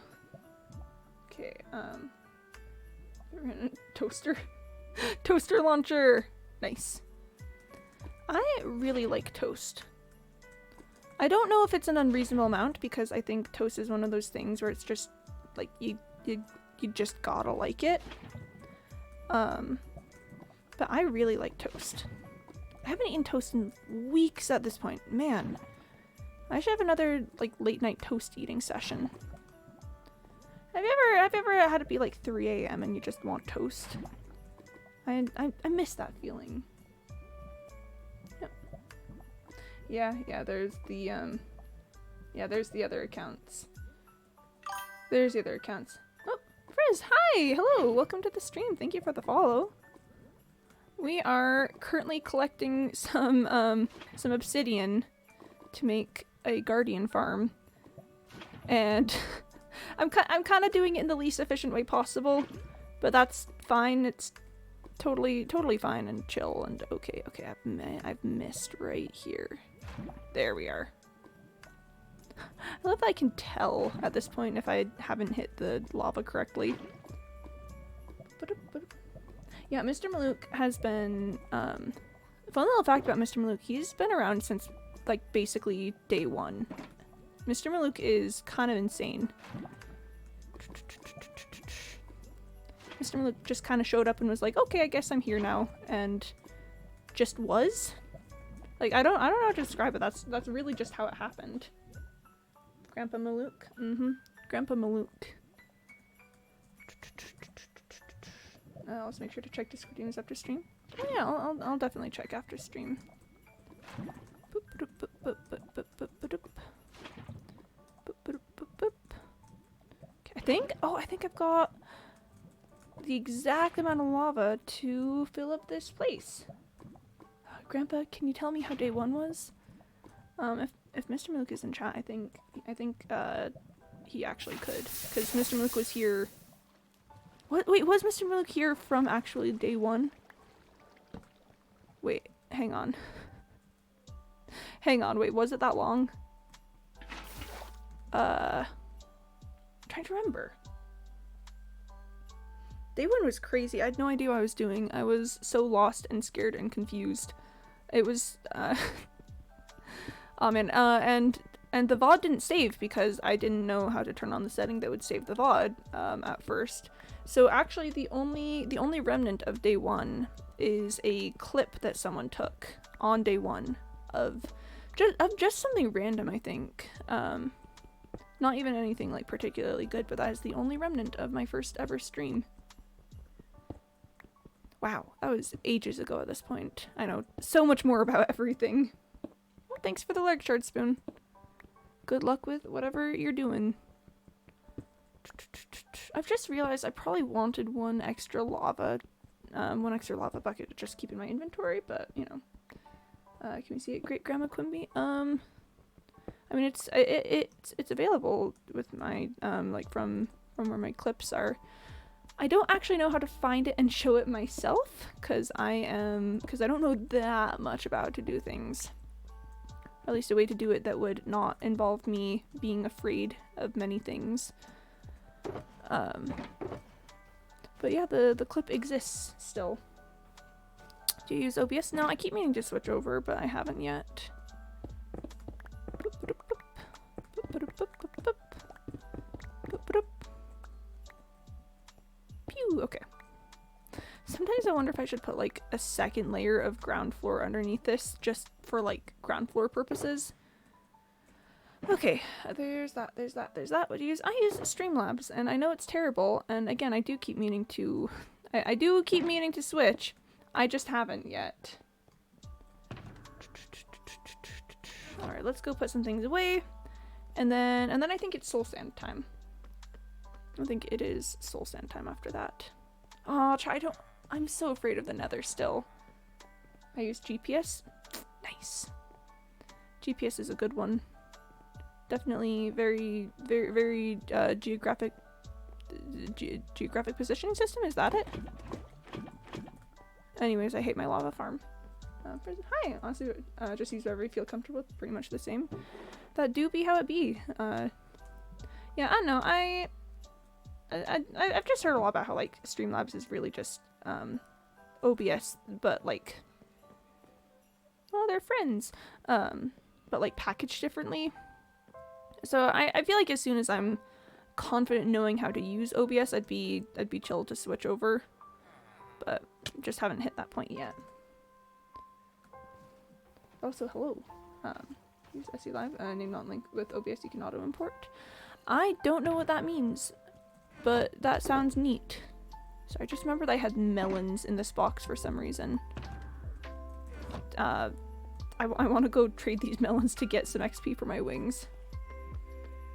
Okay, we're gonna toaster launcher. Nice. I really like toast. I don't know if it's an unreasonable amount because I think toast is one of those things where it's just like you just gotta like it. But I really like toast. I haven't eaten toast in weeks at this point. Man, I should have another like late night toast eating session. Have you ever had it be like 3 a.m. and you just want toast? I miss that feeling. Yeah, there's the there's the other accounts. There's the other accounts. Oh, Frizz, hi! Hello! Welcome to the stream. Thank you for the follow. We are currently collecting some obsidian to make a guardian farm. And I'm kind of doing it in the least efficient way possible, but that's fine. It's totally fine and chill and okay. I've missed right here. There we are. I love that I can tell at this point if I haven't hit the lava correctly. Yeah, Mr. Malouk has been, fun little fact about Mr. Malouk, he's been around since, like, basically day one. Mr. Malouk is kind of insane. Mr. Malouk just kind of showed up and was like, okay, I guess I'm here now, and just was. Like, I don't know how to describe it. That's really just how it happened. Grandpa Malouk? Grandpa Malouk. Let's make sure to check Discord news after stream. Oh yeah, I'll definitely check after stream. Okay, I think I've got the exact amount of lava to fill up this place. Grandpa, can you tell me how day one was? If Mr. Malouk is in chat, I think he actually could, because Mr. Malouk was here. What? Wait, was Mr. Malouk here from actually day one? Wait, hang on. Hang on, wait, was it that long? I'm trying to remember. Day one was crazy. I had no idea what I was doing. I was so lost and scared and confused. It was, oh man, and the VOD didn't save because I didn't know how to turn on the setting that would save the VOD, at first. So actually the only remnant of day one is a clip that someone took on day one of just something random, I think. Not even anything like particularly good, but that is the only remnant of my first ever stream. Wow, that was ages ago at this point. I know so much more about everything. Well, thanks for the leg shard spoon. Good luck with whatever you're doing. I've just realized I probably wanted one extra lava bucket to just keep in my inventory, but you know. Can we see it? Great Grandma Quimby? I mean it's available with my like from where my clips are. I don't actually know how to find it and show it myself because I don't know that much about how to do things. Or at least a way to do it that would not involve me being afraid of many things. But yeah, the clip exists still. Do you use OBS? No, I keep meaning to switch over, but I haven't yet. Pew, okay. Sometimes I wonder if I should put like a second layer of ground floor underneath this just for like ground floor purposes. Okay, there's that. What do you use? I use Streamlabs, and I know it's terrible, and again, I do keep meaning to switch. I just haven't yet. Alright, let's go put some things away. And then I think it's soul sand time. I think it is soul sand time after that. Oh, I'm so afraid of the nether still. I use GPS. Nice. GPS is a good one. Definitely very geographic positioning system. Is that it? Anyways, I hate my lava farm. Hi, honestly, just use whatever you feel comfortable with. Pretty much the same. That do be how it be. Yeah, I don't know. I've just heard a lot about how like Streamlabs is really just OBS, but like, well, they're friends, but like packaged differently. So I feel like as soon as I'm confident knowing how to use OBS, I'd be chill to switch over, but just haven't hit that point yet. Also, hello. Use SE Live, name not linked with OBS. You can auto import. I don't know what that means, but that sounds neat. So I just remembered I had melons in this box for some reason. I want to go trade these melons to get some XP for my wings.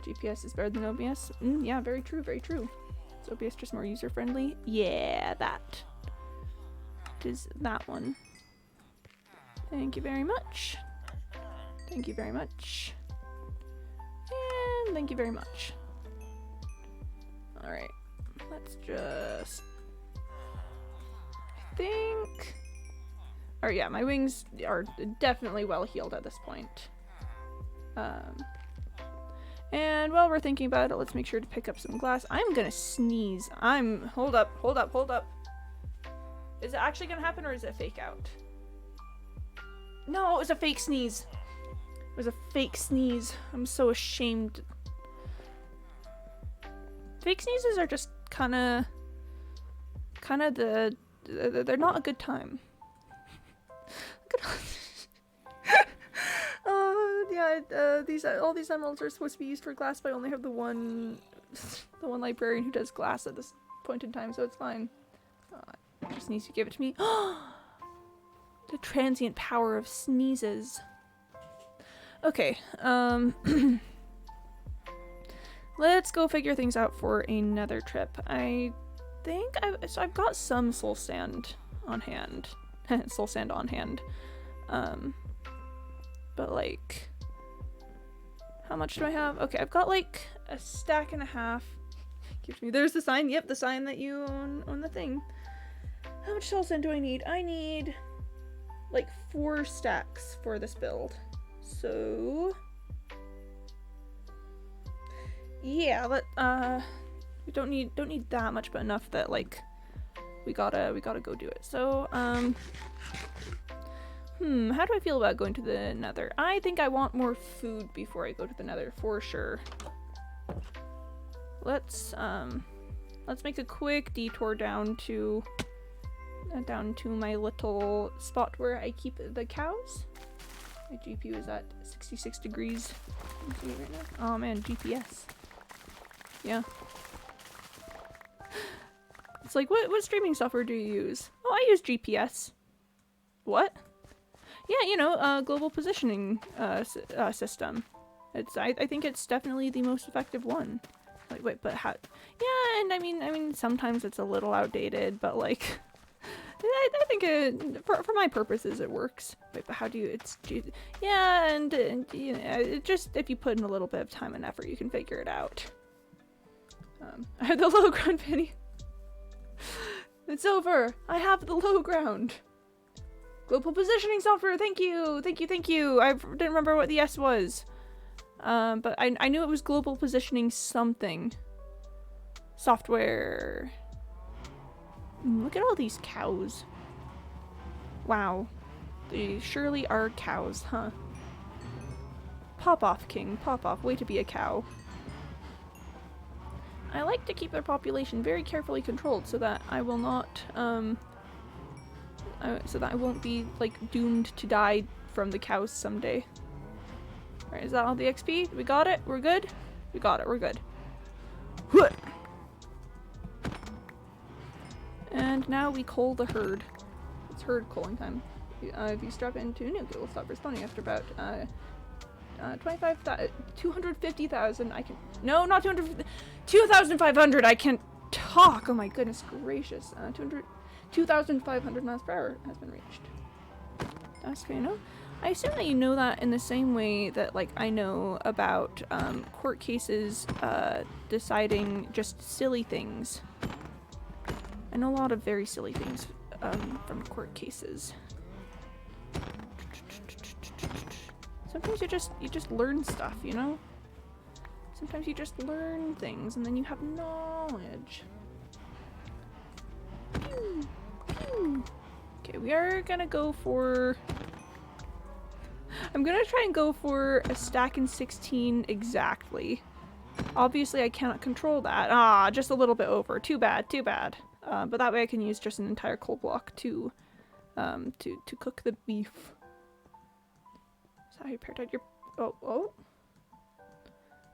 GPS is better than OBS? Yeah, very true, very true. Is OBS just more user-friendly? Yeah, that. It is that one. Thank you very much. Thank you very much. And thank you very much. Alright. Let's just... I think... Or yeah, my wings are definitely well healed at this point. And while we're thinking about it, let's make sure to pick up some glass. I'm gonna sneeze. Hold up. Is it actually gonna happen or is it fake out? No, it was a fake sneeze. It was a fake sneeze. I'm so ashamed. Fake sneezes are just kinda they're not a good time. All these emeralds are supposed to be used for glass, but I only have the one librarian who does glass at this point in time, so it's fine. Just needs to give it to me. The transient power of sneezes. Okay, let's go figure things out for another trip. I think I've got some soul sand on hand. Soul sand on hand. But like, how much do I have? Okay, I've got like a stack and a half. Gives me, there's the sign. Yep, the sign that you own on the thing. How much soul sand do I need? I need like 4 stacks for this build. So yeah, we don't need that much, but enough that like we gotta go do it. So how do I feel about going to the Nether? I think I want more food before I go to the Nether for sure. Let's make a quick detour down to my little spot where I keep the cows. My GPU is at 66 degrees. Can you see it right now? Oh man, GPS. Yeah. It's like, what streaming software do you use? Oh, I use GPS. What? Yeah, you know, global positioning system. I think it's definitely the most effective one. Like, wait, but how? Yeah, and I mean, sometimes it's a little outdated, but like, I think for my purposes it works. Wait, but how do you? Yeah, and you know, it just if you put in a little bit of time and effort, you can figure it out. I have the low ground, Penny. It's over. I have the low ground. Global positioning software. Thank you. I didn't remember what the S was. But I knew it was global positioning something. Software. Look at all these cows. Wow. They surely are cows, huh? Pop off, King. Pop off. Way to be a cow. I like to keep their population very carefully controlled so that I will not, so that I won't be, like, doomed to die from the cows someday. Alright, is that all the XP? We got it? We're good? We got it, we're good. And now we cull the herd. It's herd culling time. If you strap into nuke, it will stop responding after about, 250,000. I can, no, not 2,500. I can talk. Oh my goodness gracious. 2,500 miles per hour has been reached. That's good, you know? I assume that you know that in the same way that, like, I know about court cases deciding just silly things. I know a lot of very silly things from court cases. Sometimes you just learn stuff, you know? Sometimes you just learn things and then you have knowledge. Pew, pew. Okay, we are gonna go for... I'm gonna try and go for a stack and 16 exactly. Obviously I cannot control that. Ah, just a little bit over. Too bad, too bad. But that way I can use just an entire coal block to cook the beef. Is that how you parasite your... Oh.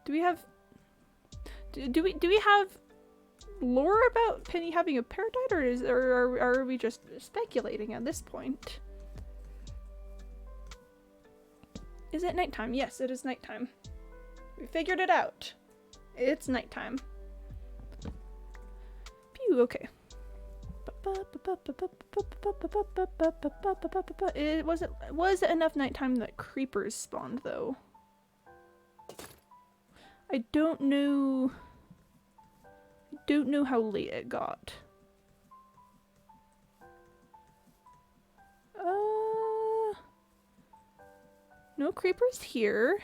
Do we have... Do we have lore about Penny having a paradite, or are we just speculating at this point? Is it nighttime? Yes, it is nighttime. We figured it out. It's nighttime. Pew, okay. Was it enough nighttime that creepers spawned though? I don't know how late it got. No creepers here.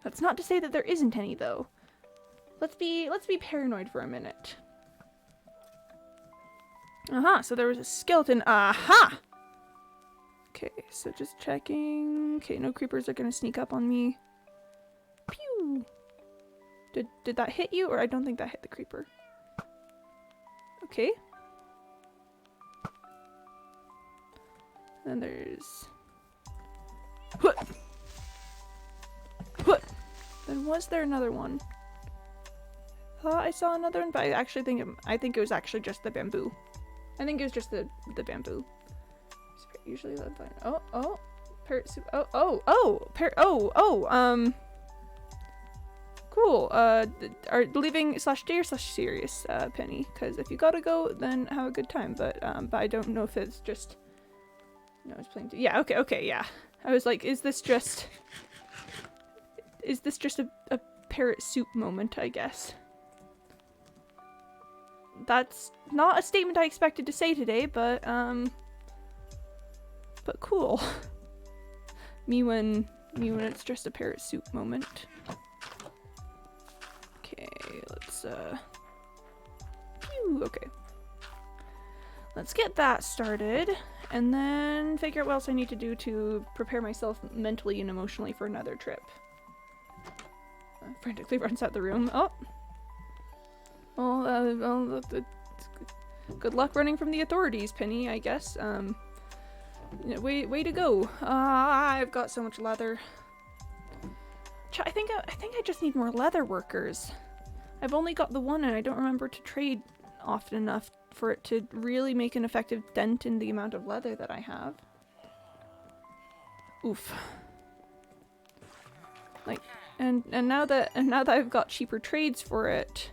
That's not to say that there isn't any, though. Let's be paranoid for a minute. Aha, so there was a skeleton. Aha! Okay, so just checking. Okay, no creepers are gonna sneak up on me. Pew! Did that hit you? Or I don't think that hit the creeper. Okay. Then there's... What? What? Then was there another one? Thought I saw another one, but I actually think it was actually just the bamboo. I think it was just the bamboo. Usually that's fine. Oh, parrot soup. Cool. Are leaving /day/serious, Penny? Because if you gotta go, then have a good time. But I don't know if it's just. No, it's playing. Yeah. Okay. Yeah. I was like, is this just a parrot soup moment? I guess. That's not a statement I expected to say today, but cool. me when it's just a parrot soup moment. Okay, let's phew, okay. Let's get that started and then figure out what else I need to do to prepare myself mentally and emotionally for another trip. Frantically runs out the room. Oh. Well, good luck running from the authorities, Penny, I guess. Way to go. I've got so much leather. I think I just need more leather workers. I've only got the one and I don't remember to trade often enough for it to really make an effective dent in the amount of leather that I have. Oof. Like, and now that I've got cheaper trades for it.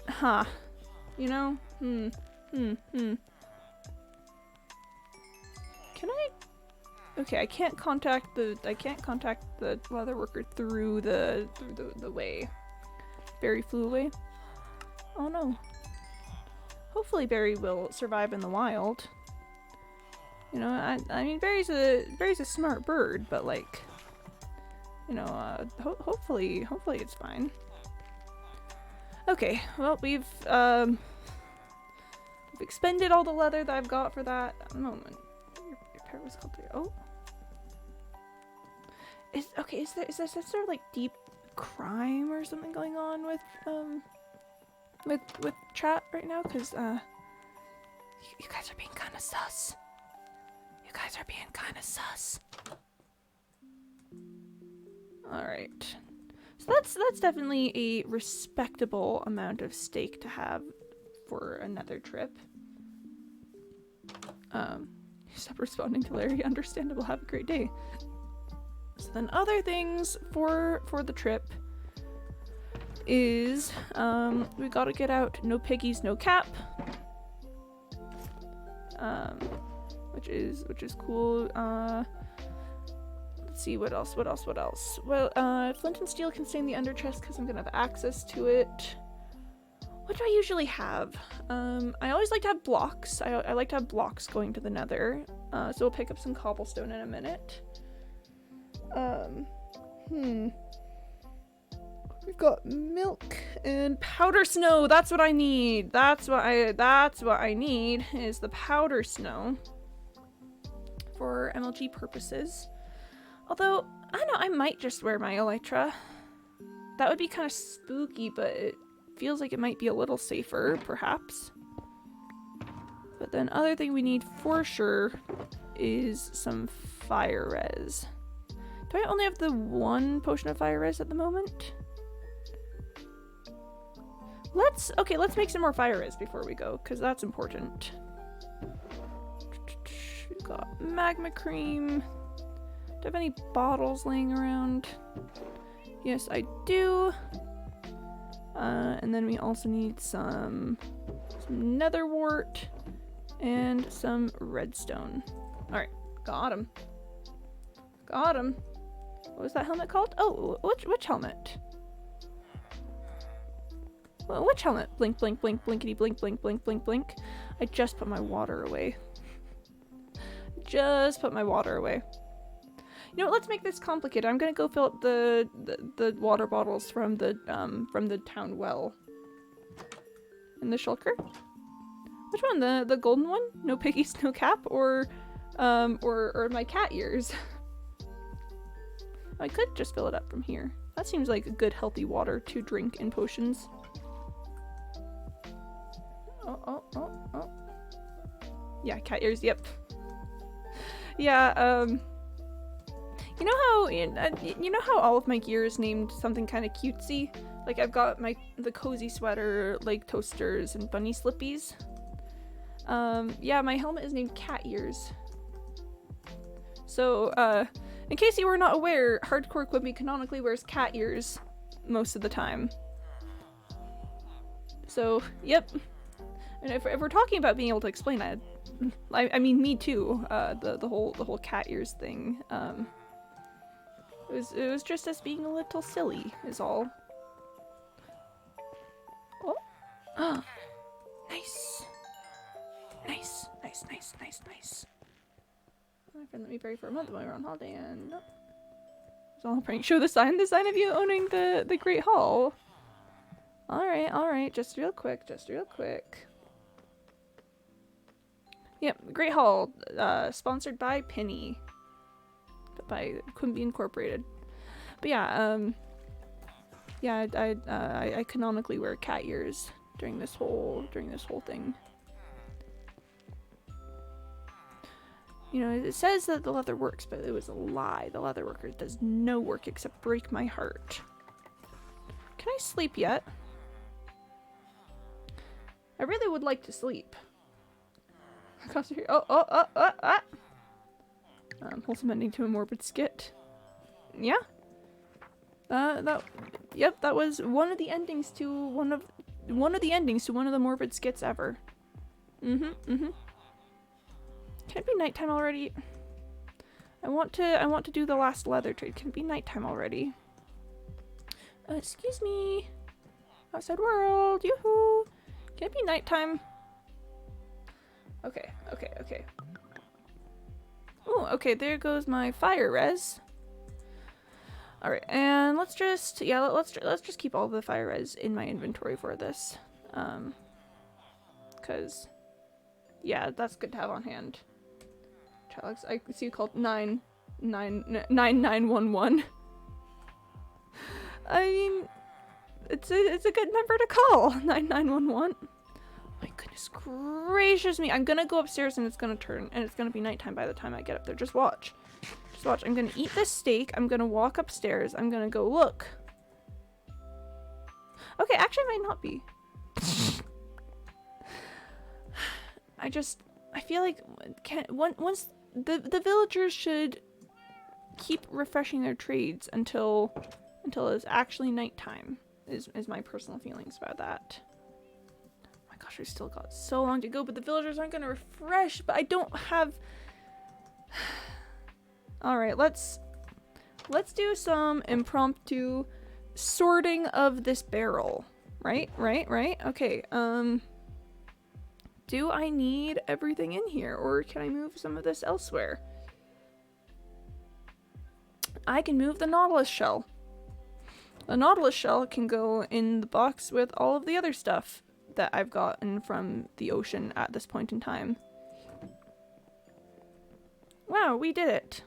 Huh. You know? Can I? Okay, I can't contact the leather worker through the way. Barry flew away. Oh no. Hopefully Barry will survive in the wild. You know, I mean Barry's a smart bird, but like, you know, hopefully it's fine. Okay, well we've expended all the leather that I've got for that. A moment. Your parrot was called there. Oh. Is there sort of like deep crime or something going on with chat right now? Because you guys are being kind of sus. You guys are being kind of sus. All right. So that's definitely a respectable amount of steak to have for another trip. Stop responding to Larry. Understandable. Have a great day. So then other things for the trip is we gotta get out No Piggies, No Cap. Which is cool. Let's see what else. Well, flint and steel can stay in the under chest because I'm gonna have access to it. What do I usually have? I always like to have blocks. I like to have blocks going to the nether. So we'll pick up some cobblestone in a minute. We've got milk and powder snow. That's what I need. That's what I need is the powder snow for MLG purposes. Although, I don't know, I might just wear my elytra. That would be kind of spooky, but it feels like it might be a little safer, perhaps. But then other thing we need for sure is some fire res. Do I only have the one potion of fire res at the moment? Let's make some more fire res before we go, because that's important. We've got magma cream. Do I have any bottles laying around? Yes, I do. And then we also need some nether wart and some redstone. Alright, got him. Got him. What was that helmet called? Oh, which helmet? Well, which helmet? Blink, blink, blink, blinkety, blink, blink, blink, blink, blink. I just put my water away. Just put my water away. You know what, let's make this complicated. I'm gonna go fill up the water bottles from the town well. And the shulker? Which one? The golden one? No piggies, no cap? Or my cat ears? I could just fill it up from here. That seems like a good healthy water to drink in potions. Oh. Yeah, cat ears, yep. Yeah, you know how all of my gear is named something kind of cutesy? Like I've got the cozy sweater, like toasters, and bunny slippies. Yeah, my helmet is named cat ears. So, in case you were not aware, hardcore Quimby canonically wears cat ears most of the time. So, yep. And if we're talking about being able to explain that, I mean me too. The whole cat ears thing. It was just us being a little silly, is all. Oh, nice. Nice. My friend let me pray for a month while we were on holiday, and nope. It's all prank. Show the sign of you owning the Great Hall. All right. Just real quick. Yep, Great Hall, sponsored by Penny, by Quimby Incorporated. But yeah, I canonically wear cat ears during this whole thing. You know, it says that the leather works, but it was a lie. The leather worker does no work except break my heart. Can I sleep yet? I really would like to sleep. Wholesome ending to a morbid skit. Yeah. That was one of the endings to one of the morbid skits ever. Can it be nighttime already? I want to do the last leather trade. Can it be nighttime already? Excuse me. Outside world. Yoo-hoo. Can it be nighttime? Okay. Oh, okay, there goes my fire res. Alright, and let's just keep all the fire res in my inventory for this. Cause yeah, that's good to have on hand. Alex, I see you called 9911. I mean, it's a good number to call. 9911. My goodness gracious me. I'm gonna go upstairs and it's gonna turn and it's gonna be nighttime by the time I get up there. Just watch. I'm gonna eat this steak. I'm gonna walk upstairs. I'm gonna go look. Okay, actually it might not be. I feel like once the villagers should keep refreshing their trades until it's actually nighttime is my personal feelings about that. Oh my gosh, we still got so long to go, but the villagers aren't gonna refresh, but I don't have. Alright, let's do some impromptu sorting of this barrel. Right? Okay, do I need everything in here, or can I move some of this elsewhere? I can move the Nautilus shell. The Nautilus shell can go in the box with all of the other stuff that I've gotten from the ocean at this point in time. Wow, we did it.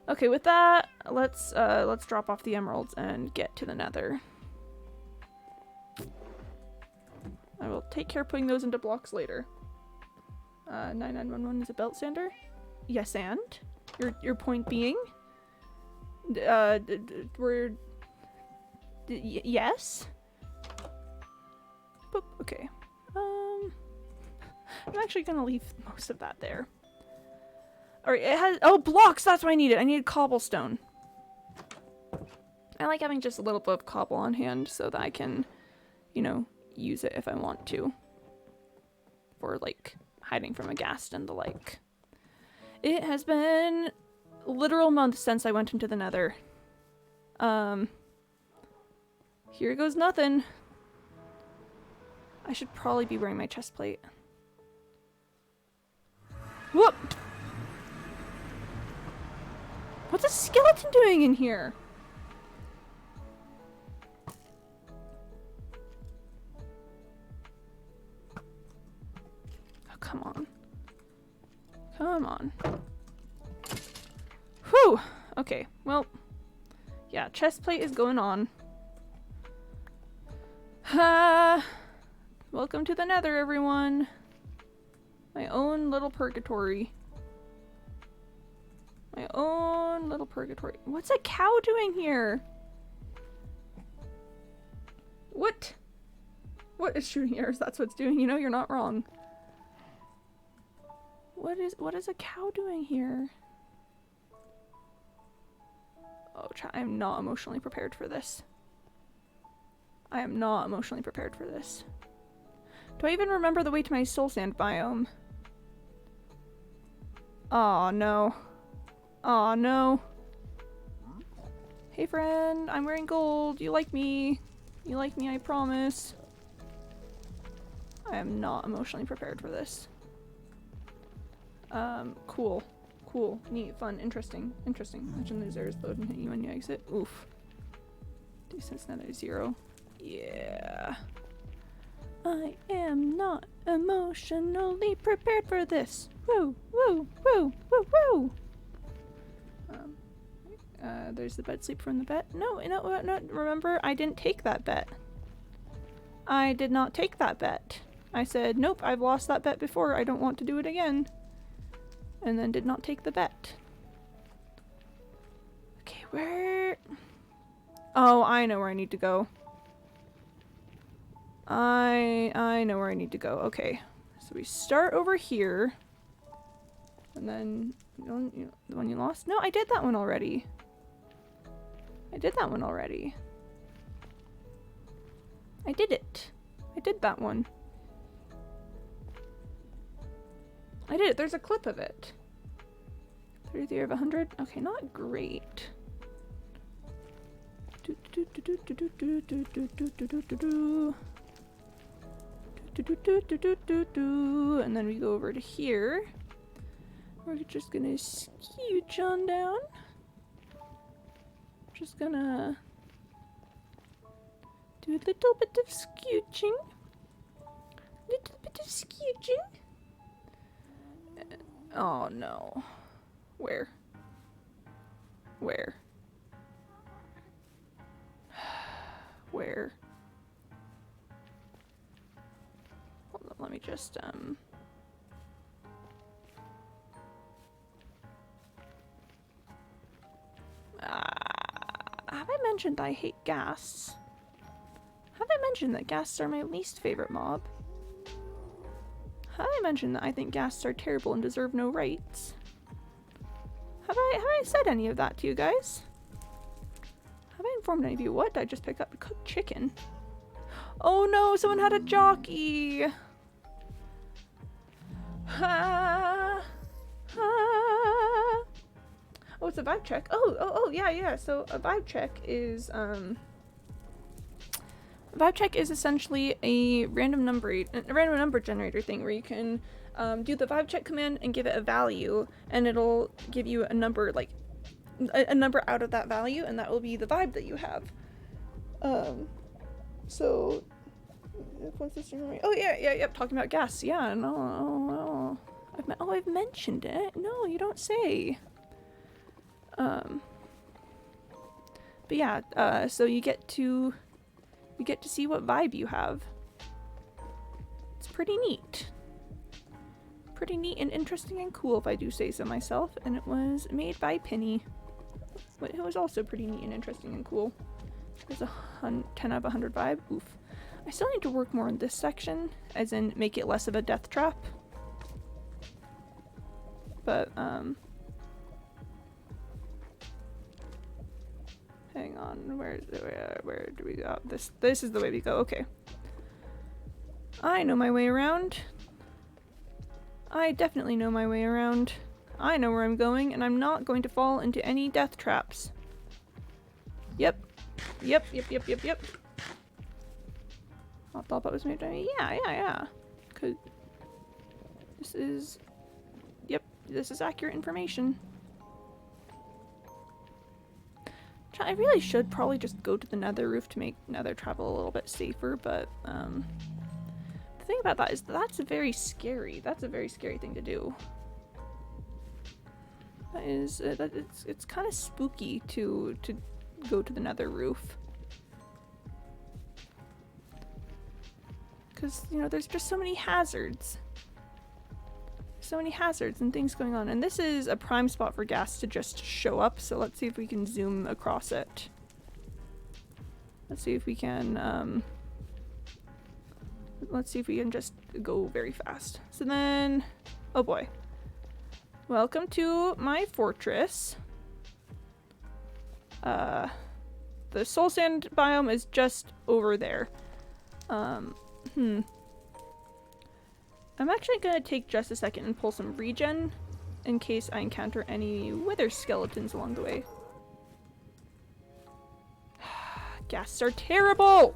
Okay, with that, let's drop off the emeralds and get to the Nether. I will take care of putting those into blocks later. 9911 is a belt sander? Yes, and? Your point being? Yes? Boop, okay. I'm actually gonna leave most of that there. Alright, it has- oh, blocks! That's what I needed! I needed cobblestone. I like having just a little bit of cobble on hand so that I can, you know, use it if I want to. For, like, hiding from a ghast and the like. It has been literal months since I went into the Nether. Here goes nothing. I should probably be wearing my chest plate. Whoop! What's a skeleton doing in here? Oh, come on. Come on. Whew! Okay, well. Yeah, chest plate is going on. Welcome to the Nether, everyone. My own little purgatory. My own little purgatory. What's a cow doing here? What? What is shooting arrows? That's what's doing. You know, you're not wrong. What is a cow doing here? Oh, I'm not emotionally prepared for this. I am not emotionally prepared for this. Do I even remember the way to my soul sand biome? Aw, no. Aw, no. Hey friend, I'm wearing gold. You like me. You like me, I promise. I am not emotionally prepared for this. Cool. Cool. Neat. Fun. Interesting. Interesting. Imagine those arrows load and hit you when you exit. Oof. Distance nether 0. Yeah. I am not emotionally prepared for this. Woo! Woo! Woo! Woo! Woo! There's the bed sleep from the bet. No, no, remember, I didn't take that bet. I did not take that bet. I said, nope, I've lost that bet before. I don't want to do it again. And then did not take the bet. Okay, where? Oh, I know where I need to go. I know where I need to go. Okay, so we start over here. And then, the one you lost? No, I did that one already. I did that one already. I did it. I did that one. I did it. There's a clip of it. 33 of 100. Okay, not great. And then we go over to here. We're just gonna scooch on down. Just gonna do a little bit of scooching. Little bit of scooching. Oh no. Where? Where? Where? Hold on, let me just have I mentioned I hate ghasts? Have I mentioned that ghasts are my least favorite mob? Have I mentioned that I think ghasts are terrible and deserve no rights? Have I said any of that to you guys? Have I informed any of you? What? Did I just pick up cooked chicken? Oh no, someone had a jockey! Ha! Ha! Oh, it's a vibe check. Oh, yeah. So a vibe check is essentially a random number generator thing where you can do the vibe check command and give it a value, and it'll give you a number, like a number out of that value, and that will be the vibe that you have. So what's this? Oh yeah. Talking about gas. Yeah. No. I've mentioned it. No, you don't say. But yeah, so you get to see what vibe you have. It's pretty neat. Pretty neat and interesting and cool, if I do say so myself. And it was made by Penny. But it was also pretty neat and interesting and cool. There's a 10 out of 100 vibe. Oof. I still need to work more on this section, as in make it less of a death trap. But, hang on, where do we go? This is the way we go, okay. I know my way around. I definitely know my way around. I know where I'm going, and I'm not going to fall into any death traps. Yep. I thought that was made by me. Yeah. Cause this is accurate information. I really should probably just go to the nether roof to make nether travel a little bit safer, but the thing about that is that's very scary. That's a very scary thing to do. That is, it's kind of spooky to go to the nether roof. Because, you know, there's just so many hazards. So many hazards and things going on. And this is a prime spot for gas to just show up. So let's see if we can zoom across it. Let's see if we can, let's see if we can just go very fast. So then, oh boy. Welcome to my fortress. The soul sand biome is just over there. I'm actually gonna take just a second and pull some regen in case I encounter any wither skeletons along the way. Ghasts are terrible!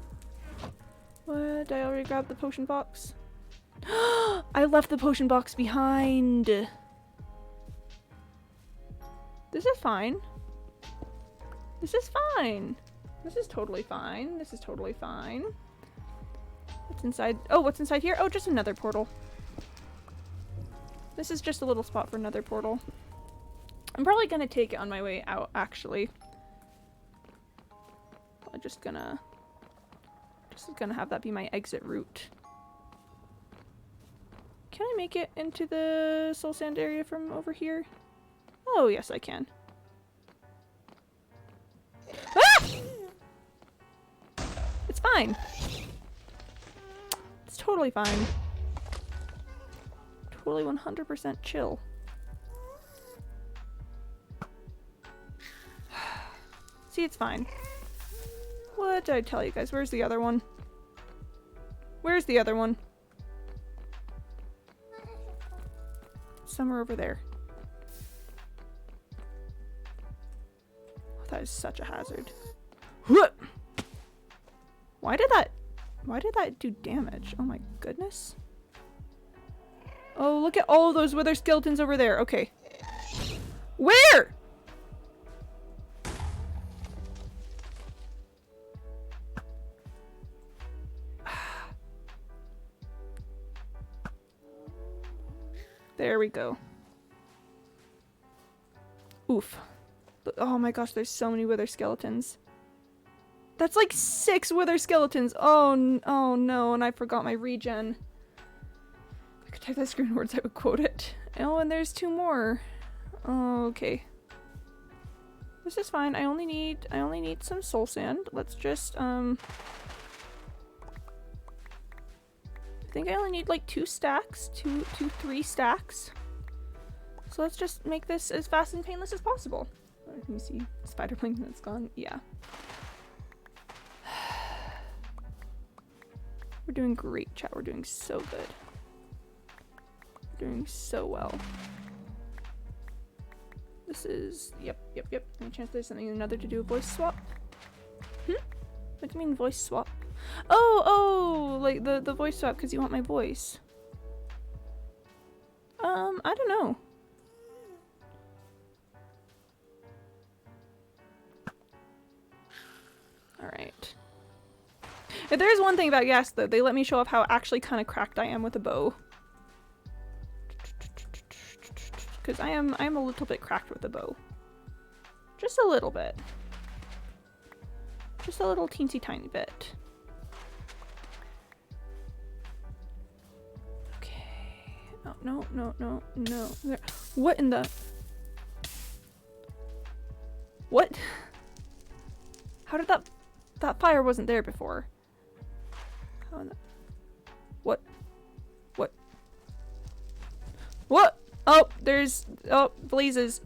What? Did I already grab the potion box? I left the potion box behind! This is fine. This is fine. This is totally fine. This is totally fine. What's inside? Oh, what's inside here? Oh, just another portal. This is just a little spot for another portal. I'm probably gonna take it on my way out, actually. I'm just gonna have that be my exit route. Can I make it into the soul sand area from over here? Oh, yes, I can. Ah! It's fine. It's totally fine. Totally 100% chill. See, it's fine. What did I tell you guys? Where's the other one? Where's the other one? Somewhere over there. Oh, that is such a hazard. Why did that do damage? Oh my goodness. Oh, look at all those wither skeletons over there. Okay. Where? There we go. Oof. Oh my gosh, there's so many wither skeletons. That's like 6 wither skeletons. Oh, oh no, and I forgot my regen. If I could type that screen words, I would quote it. Oh, and there's 2 more. Oh, okay. This is fine. I only need some soul sand. Let's just I think I only need like 2 stacks, 3 stacks. So let's just make this as fast and painless as possible. Let me see. Spider blink that's gone. Yeah. We're doing great, chat. We're doing so good. We're doing so well. This is yep. Any chance there's something another to do a voice swap? What do you mean voice swap? Oh, like the voice swap because you want my voice. I don't know. Alright. If there's one thing about Yes, though, they let me show off how actually kind of cracked I am with a bow. Because I am a little bit cracked with a bow. Just a little bit. Just a little teensy tiny bit. Okay. Oh, no. There. What in the... What? How did that fire wasn't there before? How in the... What? Oh, there's... Oh, blazes.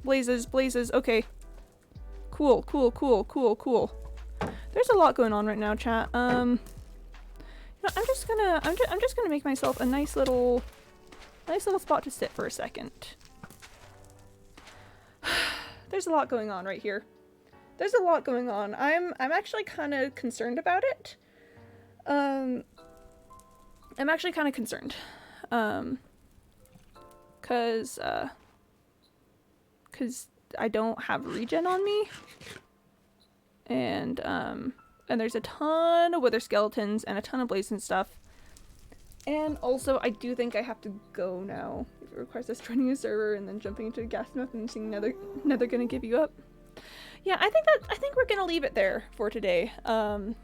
Okay. Cool. There's a lot going on right now, chat. You know, I'm just gonna make myself a nice little spot to sit for a second. There's a lot going on right here. There's a lot going on. I'm actually kind of concerned about it. I'm actually kind of concerned. Cause I don't have regen on me. and there's a ton of wither skeletons and a ton of blazing stuff. And also, I do think I have to go now. If it requires us joining a server and then jumping into a gas map and seeing another gonna give you up. Yeah, I think we're gonna leave it there for today. I'm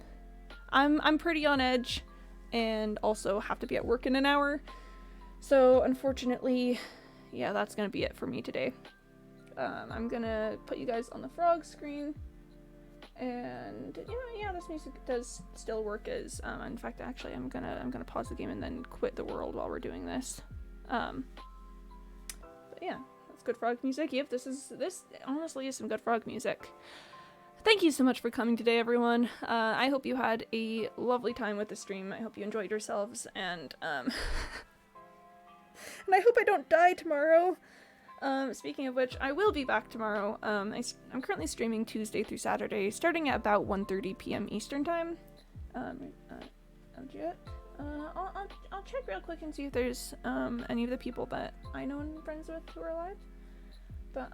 pretty on edge, and also have to be at work in an hour. So unfortunately, yeah, that's gonna be it for me today. I'm gonna put you guys on the frog screen. And yeah, this music does still work as in fact, actually I'm gonna pause the game and then quit the world while we're doing this. But yeah, that's good frog music. Yep, this honestly is some good frog music. Thank you so much for coming today, everyone. I hope you had a lovely time with the stream. I hope you enjoyed yourselves, and and I hope I don't die tomorrow. Speaking of which, I will be back tomorrow. I'm currently streaming Tuesday through Saturday, starting at about 1:30 p.m. Eastern time. I'll check real quick and see if there's any of the people that I know and friends with who are alive. But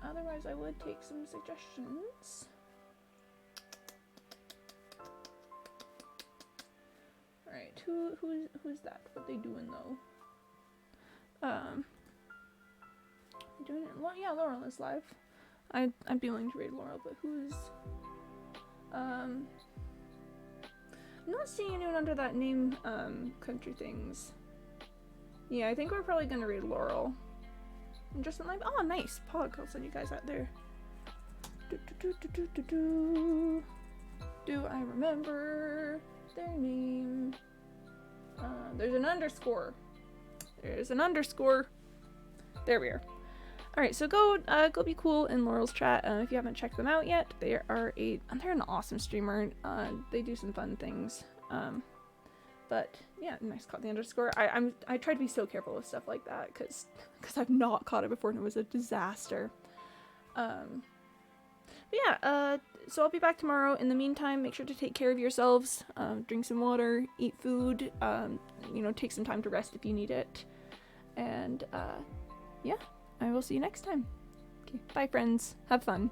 otherwise I would take some suggestions. All right, who's that? What they doing though? Doing it? Well, yeah, Laurel is live. I'd be willing to raid Laurel, but who's I'm not seeing anyone under that name. Country things. Yeah, I think we're probably gonna raid Laurel. And just in live. Oh, nice Pog. I'll send you guys out there. Do I remember their name? There's an underscore. There's an underscore. There we are. Alright, so go be cool in Laurel's chat if you haven't checked them out yet. They're an awesome streamer. They do some fun things. But yeah, nice caught the underscore. I try to be so careful with stuff like that because I've not caught it before and it was a disaster. But yeah, so I'll be back tomorrow. In the meantime, make sure to take care of yourselves. Drink some water, eat food, take some time to rest if you need it. And yeah. I will see you next time. Okay, bye friends. Have fun.